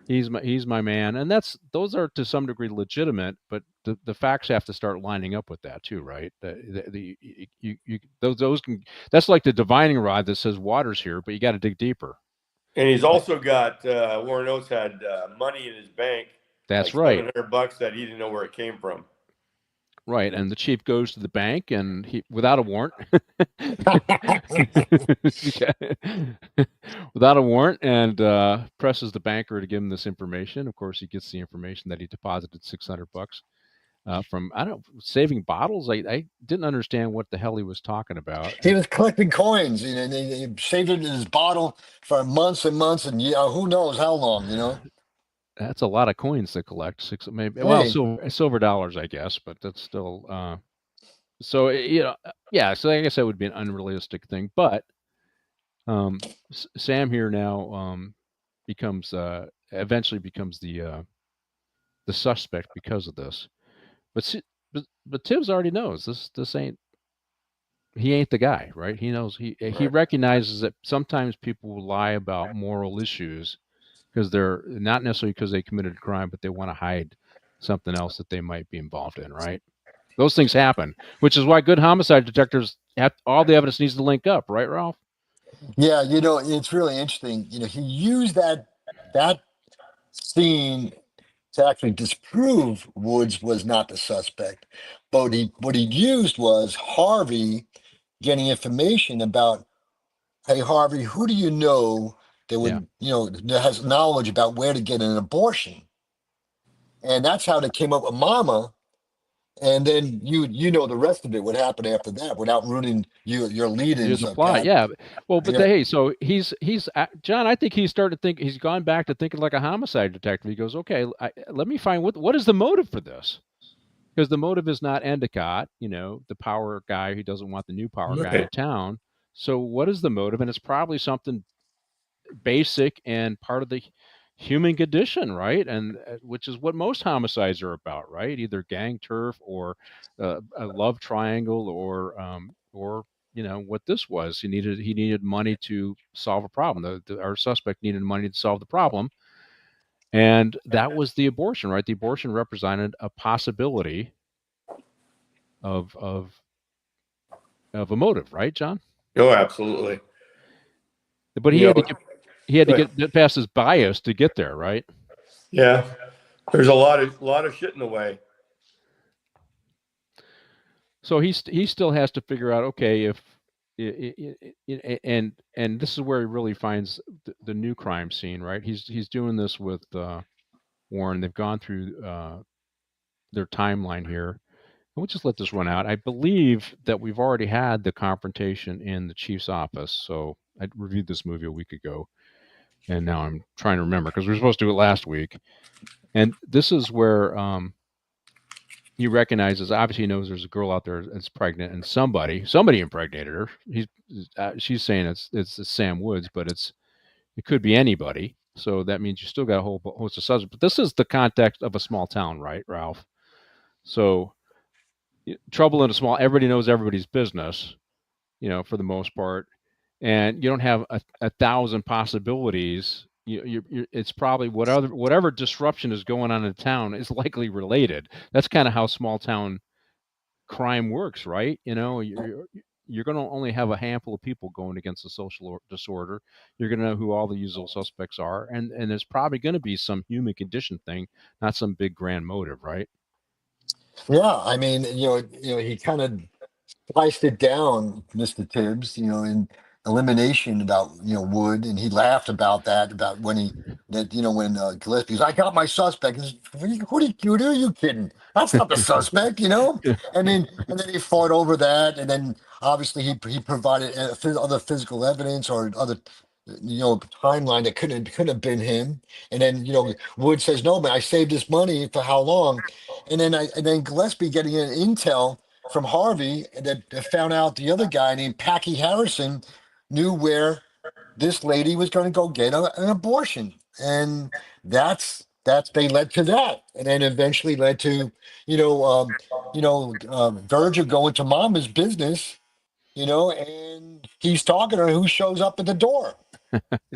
He's my man. And those are to some degree legitimate, but the facts have to start lining up with that too, right? Those can. That's like the divining rod that says water's here, but you got to dig deeper. And he's also got Warren Oates had money in his bank. That's right. $700 that he didn't know where it came from. Right, and the chief goes to the bank and he without a warrant, and presses the banker to give him this information. Of course, he gets the information that he deposited $600 from saving bottles. I didn't understand what the hell he was talking about. He was collecting coins, and he saved it in his bottle for months and months, and who knows how long, That's a lot of coins to collect. Six, maybe. Well, Hey, silver dollars, I guess, but that's still. So yeah. So I guess that would be an unrealistic thing. But Sam here now becomes eventually becomes the suspect because of this. But but Tibbs already knows this ain't he ain't the guy, right? He knows he Right. recognizes that sometimes people will lie about moral issues because they're not necessarily because they committed a crime, but they want to hide something else that they might be involved in, right? Those things happen, which is why good homicide detectives have all the evidence needs to link up, right, Ralph? yeah, it's really interesting. He used that scene to actually disprove Woods was not the suspect. But what he used was Harvey getting information about, hey Harvey, who do you know that Yeah. would, that has knowledge about where to get an abortion? And that's how they came up with Mama. And then you know the rest of it, what happened after that, without ruining your Here's lead-ins, the plot, Pat. yeah. Well, but Yeah. hey, so he's John. I think he's started to think he's gone back to thinking like a homicide detective. He goes, okay, let me find what is the motive for this, because the motive is not Endicott, the power guy who doesn't want the new power guy in Right. town. So what is the motive? And it's probably something basic and part of the human condition, right? And which is what most homicides are about, right? Either gang turf or a love triangle, or what this was. He needed money to solve a problem. Our suspect needed money to solve the problem, and that was the abortion, right? The abortion represented a possibility of of a motive, right, John? Oh, absolutely. But he You had to know, he had to get past his bias to get there, right? yeah. There's a lot of shit in the way. So he still has to figure out, okay, if and this is where he really finds the new crime scene, right? He's doing this with Warren. They've gone through their timeline here. And we'll just let this run out. I believe that we've already had the confrontation in the chief's office. So I reviewed this movie a week ago, and now I'm trying to remember because we were supposed to do it last week. And this is where he recognizes, obviously he knows there's a girl out there that's pregnant, and somebody impregnated her. She's saying it's Sam Woods, but it could be anybody. So that means you still got a whole host of suspects. But this is the context of a small town, right, Ralph? So trouble in a small, everybody knows everybody's business, for the most part, and you don't have a thousand possibilities. It's probably whatever disruption is going on in the town is likely related. That's kind of how small town crime works, right? You're going to only have a handful of people going against a social disorder. You're going to know who all the usual suspects are, and there's probably going to be some human condition thing, not some big grand motive, right? Yeah, I mean, he kind of sliced it down, Mr. Tibbs, in elimination about, Wood, and he laughed about that, about when Gillespie's, I got my suspect. Who are you kidding? That's not the suspect, and then he fought over that, and then obviously he provided other physical evidence or other, timeline that couldn't have been him. And then, Wood says, no, man, I saved this money for how long? And then Gillespie getting an intel from Harvey that found out the other guy named Packy Harrison knew where this lady was going to go get an abortion, and that's they led to that, and then eventually led to Virgil going to Mama's business, and he's talking to her. Who shows up at the door?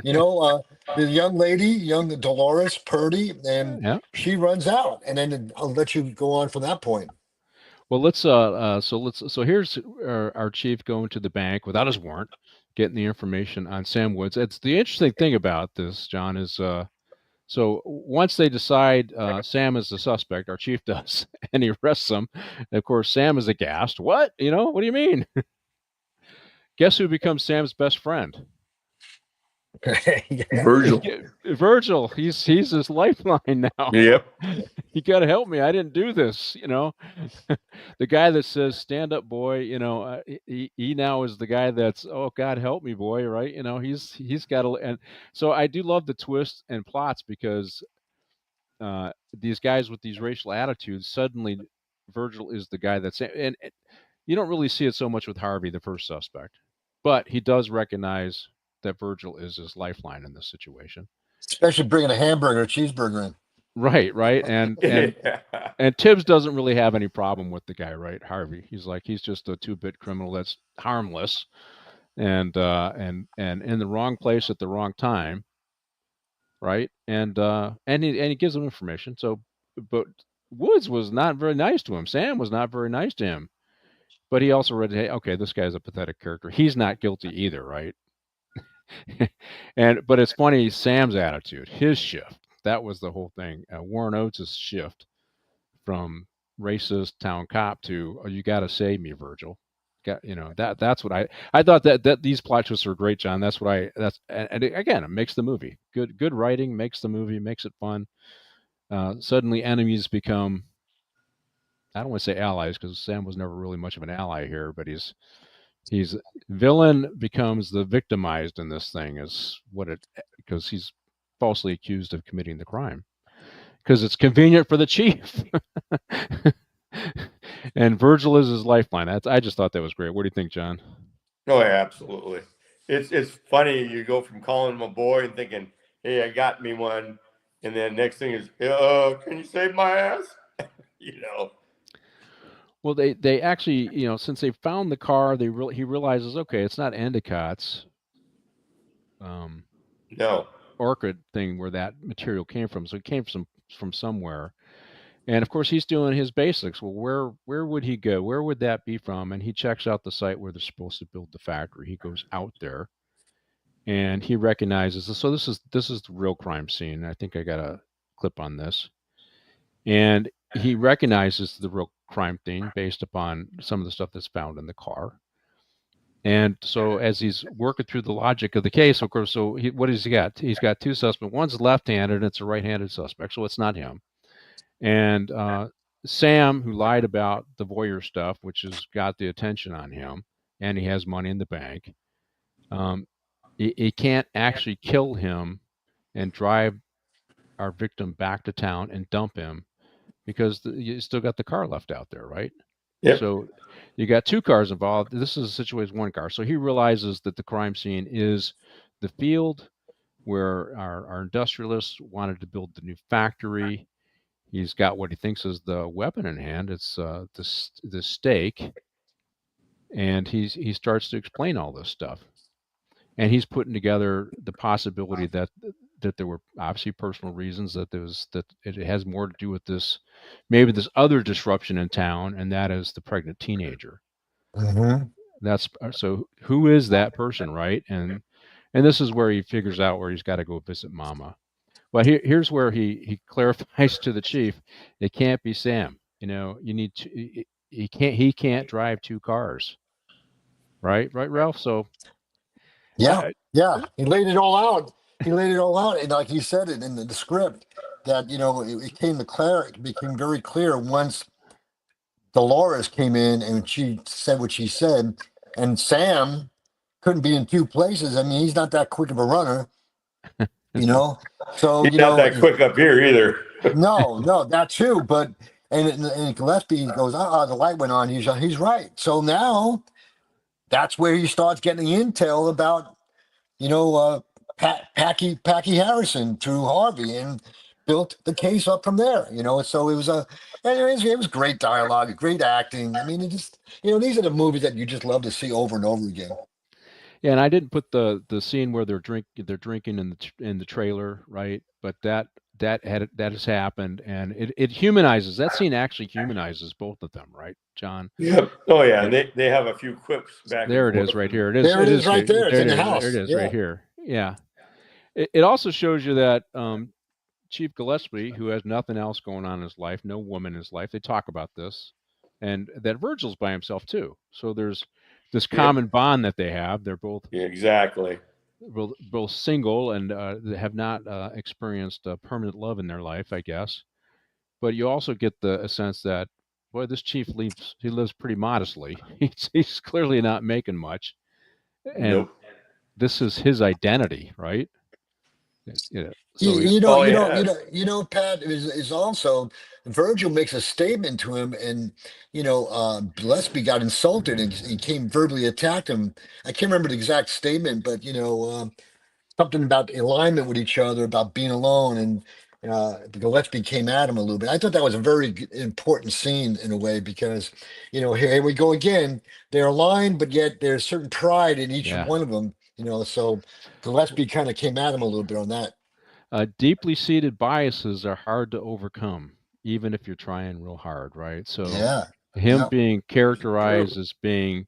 The young lady, young Dolores Purdy, and Yeah. she runs out, and then I'll let you go on from that point. Well, so here's our chief going to the bank without his warrant, getting the information on Sam Woods. It's the interesting thing about this, John, is so once they decide Sam is the suspect, our chief does, and he arrests him. And of course, Sam is aghast. What? What do you mean? Guess who becomes Sam's best friend? Virgil. Virgil. He's his lifeline now. Yep. You got to help me. I didn't do this. The guy that says "stand up, boy." He now is the guy that's, oh God help me, boy. Right? He's got to. And so I do love the twists and plots because these guys with these racial attitudes, suddenly Virgil is the guy that's, and you don't really see it so much with Harvey, the first suspect, but he does recognize that Virgil is his lifeline in this situation. Especially bringing a hamburger, cheeseburger in. Right. And Tibbs doesn't really have any problem with the guy, right? Harvey. He's just a 2-bit criminal that's harmless and in the wrong place at the wrong time. Right. And he gives him information. So, but Woods was not very nice to him. Sam was not very nice to him. But he also read, hey, okay, this guy's a pathetic character. He's not guilty either, right? But it's funny, Sam's attitude, his shift. That was the whole thing. Warren Oates' shift from racist town cop to, oh, you got to save me, Virgil. That's what I thought that these plot twists are great, John. And again, it makes the movie good writing, makes the movie, makes it fun. Suddenly enemies become, I don't want to say allies because Sam was never really much of an ally here, but he's villain becomes the victimized in this thing because he's falsely accused of committing the crime because it's convenient for the chief. And Virgil is his lifeline. I just thought that was great. What do you think, John? Oh, yeah, absolutely. It's funny. You go from calling him a boy and thinking, hey, I got me one. And then next thing is, can you save my ass? Well, they actually, since they found the car, he realizes, okay, it's not Endicott's no orchid thing where that material came from. So it came from somewhere. And of course, he's doing his basics. Well, where would he go? Where would that be from? And he checks out the site where they're supposed to build the factory. He goes out there, and he recognizes this. So this is the real crime scene. I think I got a clip on this, and he recognizes the real crime thing based upon some of the stuff that's found in the car. And so as he's working through the logic of the case, of course, what does he got? He's got 2 suspects. One's left-handed, and it's a right-handed suspect, so it's not him. And Sam, who lied about the voyeur stuff, which has got the attention on him, and he has money in the bank, he can't actually kill him and drive our victim back to town and dump him because you still got the car left out there, right? Yep. So you got 2 cars involved. This is a situation with 1 car. So he realizes that the crime scene is the field where our industrialists wanted to build the new factory. He's got what he thinks is the weapon in hand. It's the stake, and he starts to explain all this stuff, and he's putting together the possibility that there were obviously personal reasons, that it has more to do with this other disruption in town, and that is the pregnant teenager. Mm-hmm. So who is that person, right? And this is where he figures out where he's got to go visit Mama. Well, here's where he clarifies to the chief, it can't be Sam. You need to. He can't drive 2 cars. Right, Ralph. So yeah, he laid it all out. And like he said it in the script, that it became very clear once Dolores came in and she said what she said, and Sam couldn't be in 2 places. I mean, he's not that quick of a runner. So he's not that quick up here either. no, that too. But and Gillespie goes, the light went on. He's right. So now that's where he starts getting the intel about, Packy Harrison through Harvey, and built the case up from there. So it was great dialogue, great acting. I mean, it just, these are the movies that you just love to see over and over again. Yeah, and I didn't put the scene where they're drinking in the trailer, right? But that has happened, and it humanizes. That scene actually humanizes both of them, right, John? Yeah. Oh yeah, and they have a few quips back. There it is, right here. It is right there. It's in the house. There it is, right here. Yeah. It also shows you that Chief Gillespie, who has nothing else going on in his life, no woman in his life, they talk about this, and that Virgil's by himself too. So there's this common bond that they have. They're both exactly both single and have not experienced permanent love in their life, I guess. But you also get a sense that, boy, this chief lives pretty modestly. He's clearly not making much, and this is his identity, right? So Pat is also Virgil makes a statement to him, and Gillespie got insulted and came verbally attacked him. I can't remember the exact statement, but something about alignment with each other, about being alone, and Gillespie came at him a little bit. I thought that was a very important scene in a way because here we go again. They're aligned, but yet there's certain pride in each yeah. one of them. So Gillespie kind of came at him a little bit on that. Deeply seated biases are hard to overcome, even if you're trying real hard, right? So Yeah. him Yeah. being characterized as being,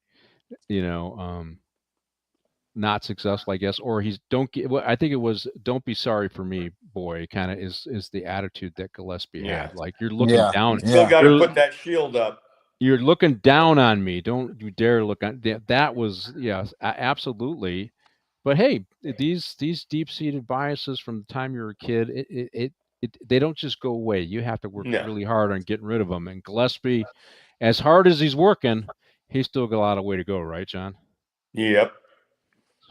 not successful, I guess, or he's don't get. Well, I think it was "Don't be sorry for me, boy." Kind of is the attitude that Gillespie had. Like you're looking Yeah. down. Still got to put that shield up. You're looking down on me. Don't you dare look on. That was absolutely. But hey, these deep-seated biases from the time you're a kid, they don't just go away. You have to work really hard on getting rid of them. And Gillespie, as hard as he's working, he's still got a lot of way to go, right, John? Yep.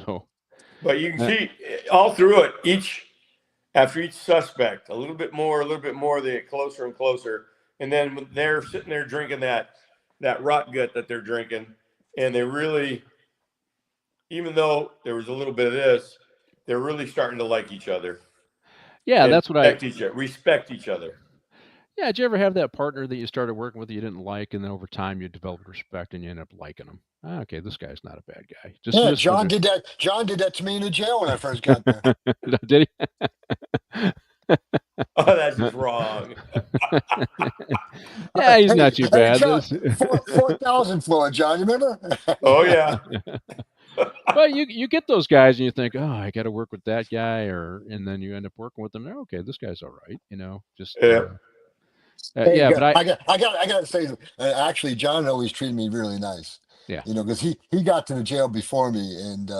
So, but you can see all through it, after each suspect, a little bit more, they get closer and closer. And then when they're sitting there drinking that rot gut that they're drinking, and they really, even though there was a little bit of this, they're really starting to like each other. Yeah, that's what respect each other. Yeah, did you ever have that partner that you started working with that you didn't like, and then over time you developed respect and you end up liking them? Okay, this guy's not a bad guy. John did that. John did that to me in the jail when I first got there. Did he? Oh, that's just wrong. Yeah, he's not too bad. John, 4,000 floor, John. You remember? Oh yeah. Well, you get those guys and you think, oh, I got to work with that guy, and then you end up working with them. Okay, this guy's all right. Just Hey, but I got to say, actually, John always treated me really nice. Yeah. Because he got to the jail before me, and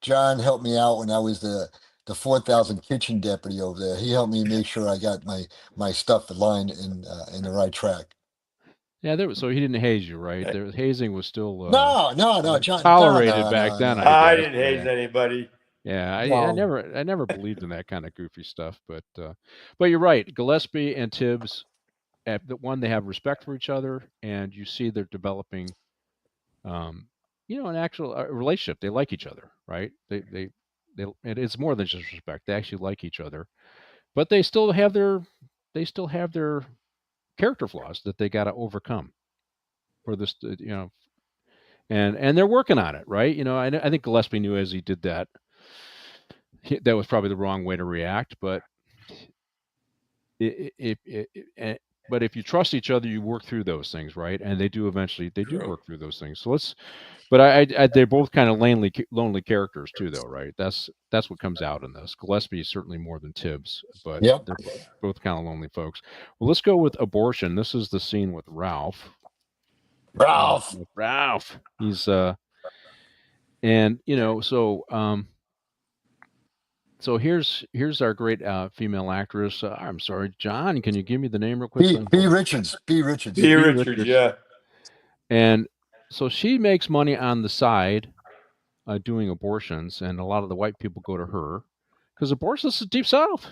John helped me out when I was the 4,000 kitchen deputy over there. He helped me make sure I got my stuff aligned in the right track. Yeah, so he didn't haze you, right? Hazing was still no, John, tolerated back then. I didn't haze anybody. Yeah, I never believed in that kind of goofy stuff, but you're right. Gillespie and Tues, they have respect for each other, and you see they're developing, an actual relationship. They like each other, right? It's more than just respect. They actually like each other, but they still have their character flaws that they got to overcome for this, and they're working on it, right? I think Gillespie knew as he did that, that was probably the wrong way to react, but but if you trust each other, you work through those things, right? And they do eventually work through those things. So they're both kind of lonely characters too, though, right? That's what comes out in this. Gillespie is certainly more than Tues, but they're both kind of lonely folks. Well, let's go with abortion. This is the scene with Ralph. He's so here's our great female actress. I'm sorry, John. Can you give me the name real quick? B. Richards. B. Richards. Yeah. And so she makes money on the side, doing abortions, and a lot of the white people go to her because abortions is Deep South.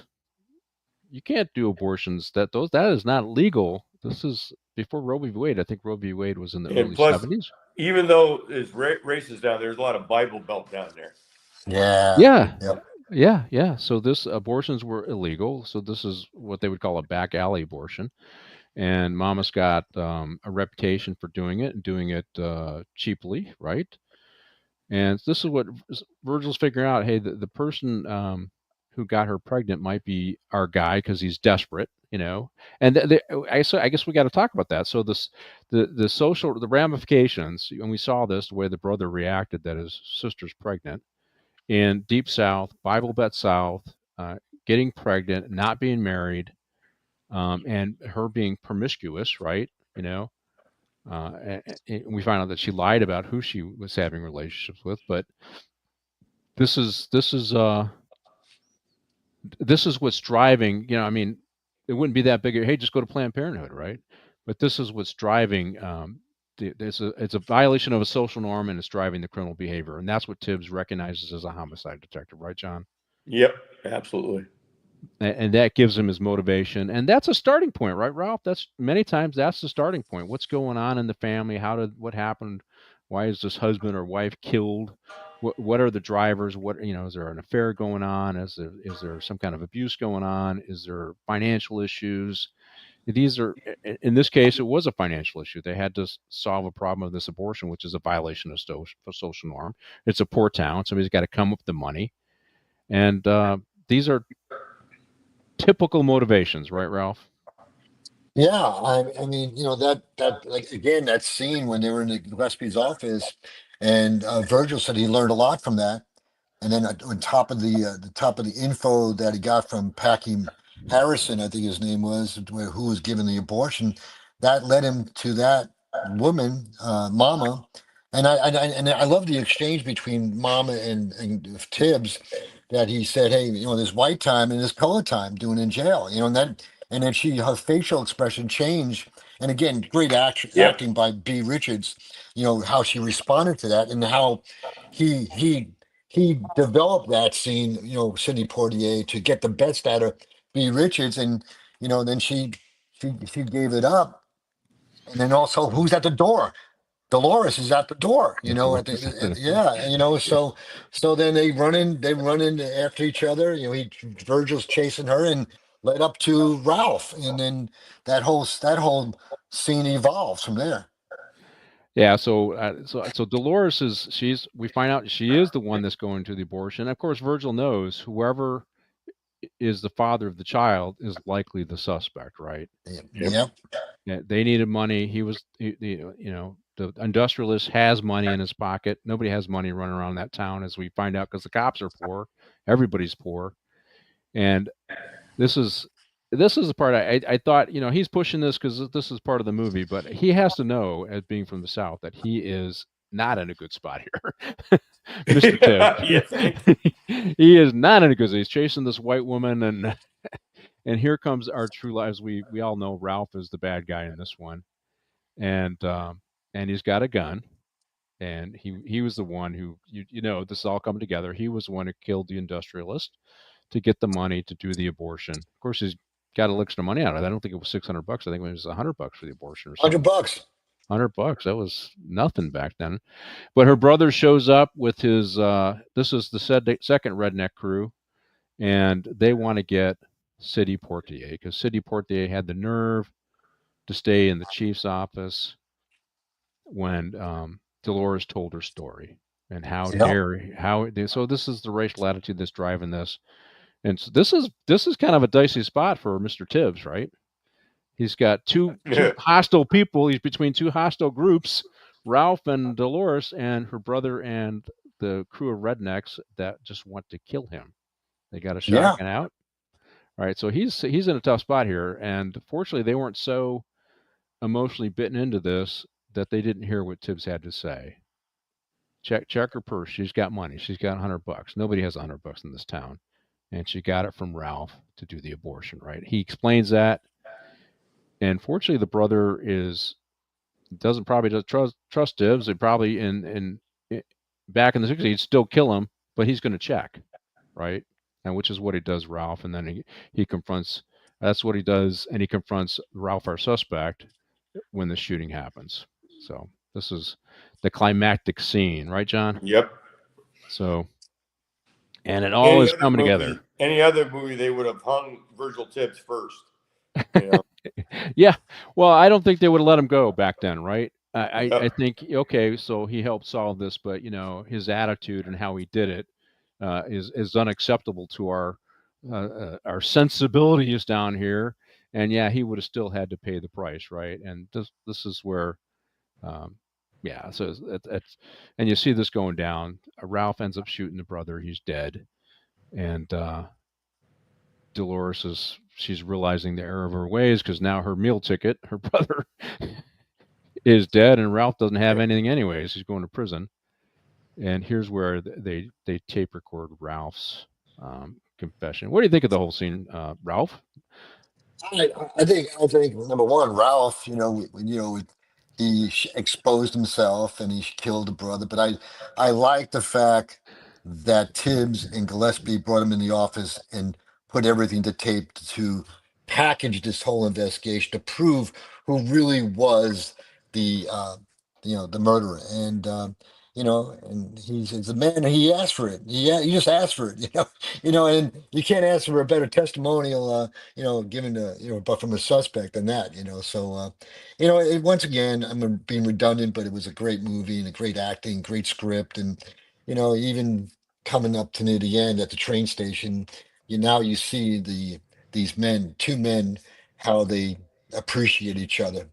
You can't do abortions. That is not legal. This is before Roe v. Wade. I think Roe v. Wade was in the early 70s. Even though there's races down there's a lot of Bible Belt down there. Yeah. So abortions were illegal. So this is what they would call a back alley abortion. And Mama's got a reputation for doing it and doing it cheaply, right? And this is what Virgil's figuring out. Hey, the person who got her pregnant might be our guy because he's desperate, And I guess we got to talk about that. So the ramifications, and we saw this the way the brother reacted that his sister's pregnant in Deep South, Bible Belt South, getting pregnant, not being married, and her being promiscuous, right? And we find out that she lied about who she was having relationships with. But this is what's driving. It wouldn't be that big. Hey, just go to Planned Parenthood, right? But this is what's driving. It's a violation of a social norm, and it's driving the criminal behavior, and that's what Tues recognizes as a homicide detective, right, John? Yep. Absolutely. And that gives him his motivation, and that's a starting point, right, Ralph? That's many times that's the starting point. What's going on in the family? What happened? Why is this husband or wife killed? What are the drivers? What, is there an affair going on? Is there some kind of abuse going on? Is there financial issues? These are, in this case, it was a financial issue. They had to solve a problem of this abortion, which is a violation of social norm. It's a poor town. Somebody's got to come up with the money, and these are typical motivations, right, Ralph? Yeah, I mean, that like again, that scene when they were in the Gillespie's office, and Virgil said he learned a lot from that. And then on top of the top of the info that he got from Packy Harrison, I think his name was, who was given the abortion, that led him to that woman, Mama. And I love the exchange between Mama and Tibbs, that he said, "Hey, there's white time and there's color time doing in jail." And then her facial expression changed. And again, great Yep. acting by B. Richards. How she responded to that, and how he he he developed that scene, Sidney Poitier, to get the best out of B. Richards, and then she gave it up, and then also who's at the door? Dolores is at the door, yeah, so then they run in after each other. Virgil's chasing her and led up to Ralph, and then that whole scene evolves from there. Yeah, so Dolores we find out she is the one that's going to the abortion. Of course, Virgil knows whoever is the father of the child is likely the suspect, right? Yep. Yep. Yeah, they needed money. The industrialist has money in his pocket. Nobody has money running around that town, as we find out, because the cops are poor. Everybody's poor, and this is the part I thought, he's pushing this because this is part of the movie, but he has to know, as being from the South, that he is not in a good spot here. Mr. You Tibbs. think? He is not in a good spot. He's chasing this white woman, and here comes our true lives. We all know Ralph is the bad guy in this one, and he's got a gun, and he was the one who, this is all coming together. He was the one who killed the industrialist to get the money to do the abortion. Of course, he's got a little extra money out of it. I don't think it was $600. I think it was $100 for the abortion or something. $100. $100. That was nothing back then. But her brother shows up with his. This is the second redneck crew, and they want to get Sidney Poitier, because Sidney Poitier had the nerve to stay in the chief's office when Dolores told her story, and how Yep. dare how. So this is the racial attitude that's driving this. And so this is kind of a dicey spot for Mr. Tibbs, right? He's got two hostile people. He's between two hostile groups, Ralph and Dolores, and her brother and the crew of rednecks that just want to kill him. They got a shotgun out. All right, so he's in a tough spot here, and fortunately they weren't so emotionally bitten into this that they didn't hear what Tibbs had to say. Check her purse. She's got money. She's got $100. Nobody has $100 in this town. And she got it from Ralph to do the abortion, right? He explains that. And fortunately, the brother doesn't trust Tibbs. They probably back in the 60s, he'd still kill him, but he's going to check, right? And which is what he does, Ralph. And then he confronts. That's what he does, and he confronts Ralph, our suspect, when the shooting happens. So this is the climactic scene, right, John? Yep. So. And it all is coming together. Any other movie, they would have hung Virgil Tibbs first. Yeah. Well, I don't think they would have let him go back then, right? I think, okay, so he helped solve this, but his attitude and how he did it is unacceptable to our sensibilities down here. And yeah, he would have still had to pay the price, right? And this is where. So it's and you see this going down. Ralph ends up shooting the brother. He's dead, and Dolores she's realizing the error of her ways, because now her meal ticket, her brother, is dead, and Ralph doesn't have anything anyways. He's going to prison, and here's where they tape record Ralph's confession. What do you think of the whole scene, Ralph? I think number one, Ralph. He exposed himself and he killed the brother. But I like the fact that Tibbs and Gillespie brought him in the office and put everything to tape to package this whole investigation to prove who really was the the murderer. And and he's the man. He asked for it. He just asked for it. And you can't ask for a better testimonial. Given but from a suspect than that. So once again, I'm being redundant, but it was a great movie and a great acting, great script, and even coming up to near the end at the train station, you see two men, how they appreciate each other.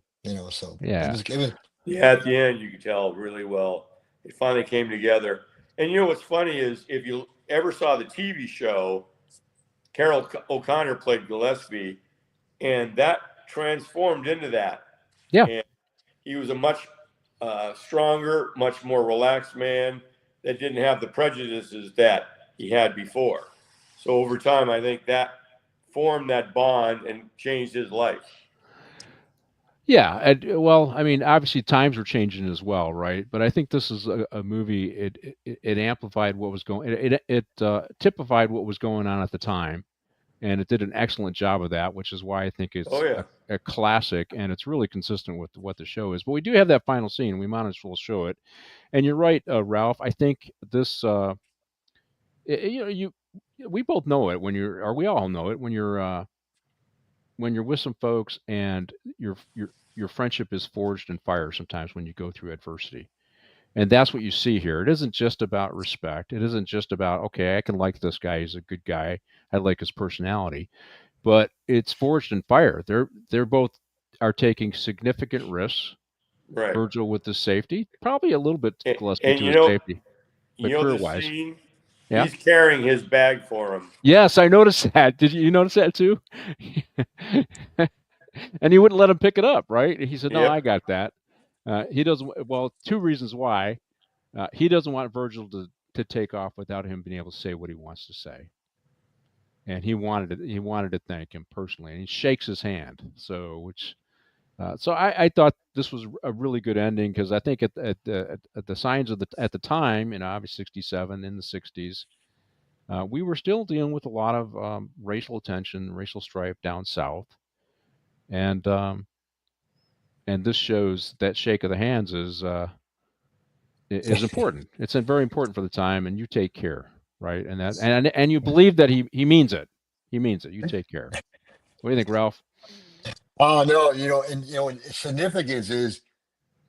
So Yeah. it was. Yeah, at the end, you could tell really well. It finally came together. And what's funny is if you ever saw the TV show, Carol O'Connor played Gillespie, and that transformed into that. Yeah. And he was a much stronger, much more relaxed man that didn't have the prejudices that he had before. So over time, I think that formed that bond and changed his life. Yeah, well, I mean, obviously times were changing as well, right? But I think this is a movie. It amplified what was going. It typified what was going on at the time, and it did an excellent job of that, which is why I think it's a classic, and it's really consistent with what the show is. But we do have that final scene. We might as well show it. And you're right, Ralph. I think this. We both know it or we all know it when you're with some folks and your friendship is forged in fire sometimes when you go through adversity. And that's what you see here. It isn't just about respect. It isn't just about, okay, I can like this guy. He's a good guy. I like his personality. But it's forged in fire. They're both are taking significant risks. Right. Virgil with his safety, probably a little bit Gillespie to his safety. But career-wise, scene, he's carrying his bag for him. Yes, I noticed that. Did you notice that too? And he wouldn't let him pick it up, right? He said, "No, I got that." He doesn't. Well, two reasons why. He doesn't want Virgil to take off without him being able to say what he wants to say, and he wanted to thank him personally, and he shakes his hand. So I thought this was a really good ending because I think at the signs of at the time, obviously 67 in the 60s, we were still dealing with a lot of racial tension, racial strife down south. And this shows that shake of the hands is important. It's very important for the time, and you take care, right? And you believe that he means it. He means it. You take care. What do you think, Ralph? Oh no, and significance is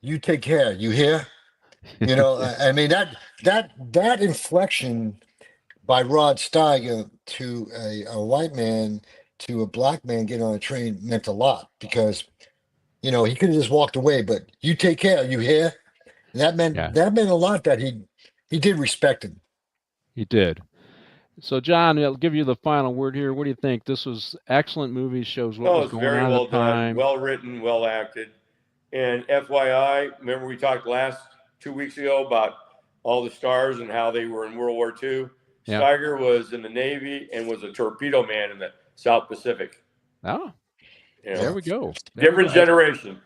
you take care. You hear? I mean that inflection by Rod Steiger to a white man to a black man getting on a train meant a lot because he could have just walked away, but you take care, you hear? And that meant a lot that he did respect him. He did. So John, I'll give you the final word here. What do you think? This was excellent movie, shows what was going on at the time. Well written, well acted. And FYI, remember we talked 2 weeks ago about all the stars and how they were in World War II? Yeah. Steiger was in the Navy and was a torpedo man in the South Pacific. Oh, there we go. Different generation.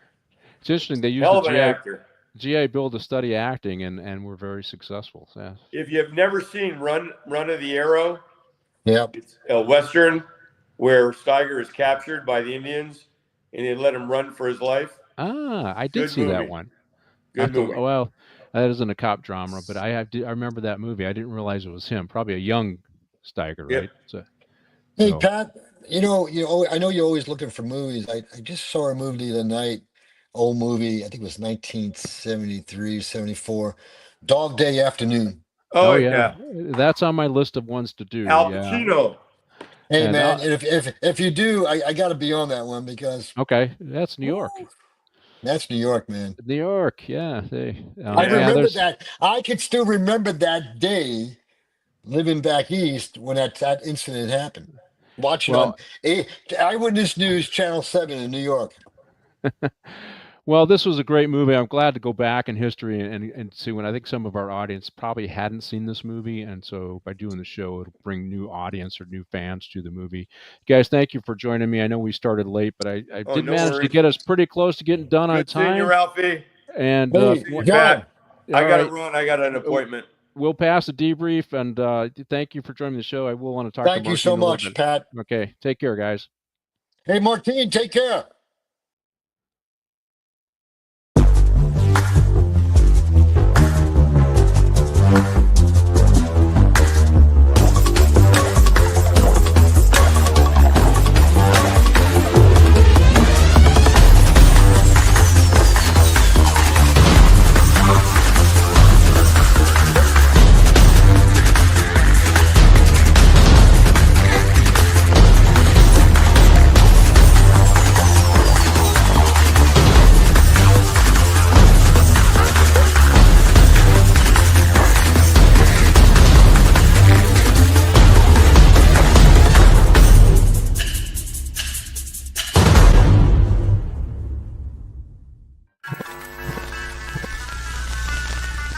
It's interesting. They used the GI Bill to study acting and were very successful. Yeah. If you've never seen Run of the Arrow, it's a Western where Steiger is captured by the Indians and they let him run for his life. Ah, I did see that one. Good movie. Well, that isn't a cop drama, but I remember that movie. I didn't realize it was him. Probably a young Steiger, right? Hey, Pat, I know you're always looking for movies. I just saw a movie the other night, old movie, I think it was 1973, 74, Dog Day Afternoon. Oh yeah. That's on my list of ones to do. Al Pacino. Hey, man, if you do, I got to be on that one because... Okay, that's New York. That's New York, man. New York, yeah. I remember that. I could still remember that day living back east when that incident happened. Watching on Eyewitness News Channel 7 in New York. Well, this was a great movie. I'm glad to go back in history and see when I think some of our audience probably hadn't seen this movie. And so by doing the show, it'll bring new audience or new fans to the movie. Guys, thank you for joining me. I know we started late, but I did manage to get us pretty close to getting done on time. Seeing you, Ralphie. And John, I got to run. I got an appointment. we'll pass the debrief, and thank you for joining the show. I will want to talk. Thank to you so Martine a little much, bit. Pat. Okay, take care, guys. Hey, Martine, take care.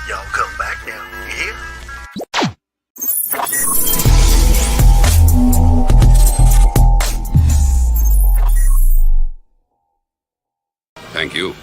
Y'all come back now, you hear? Thank you.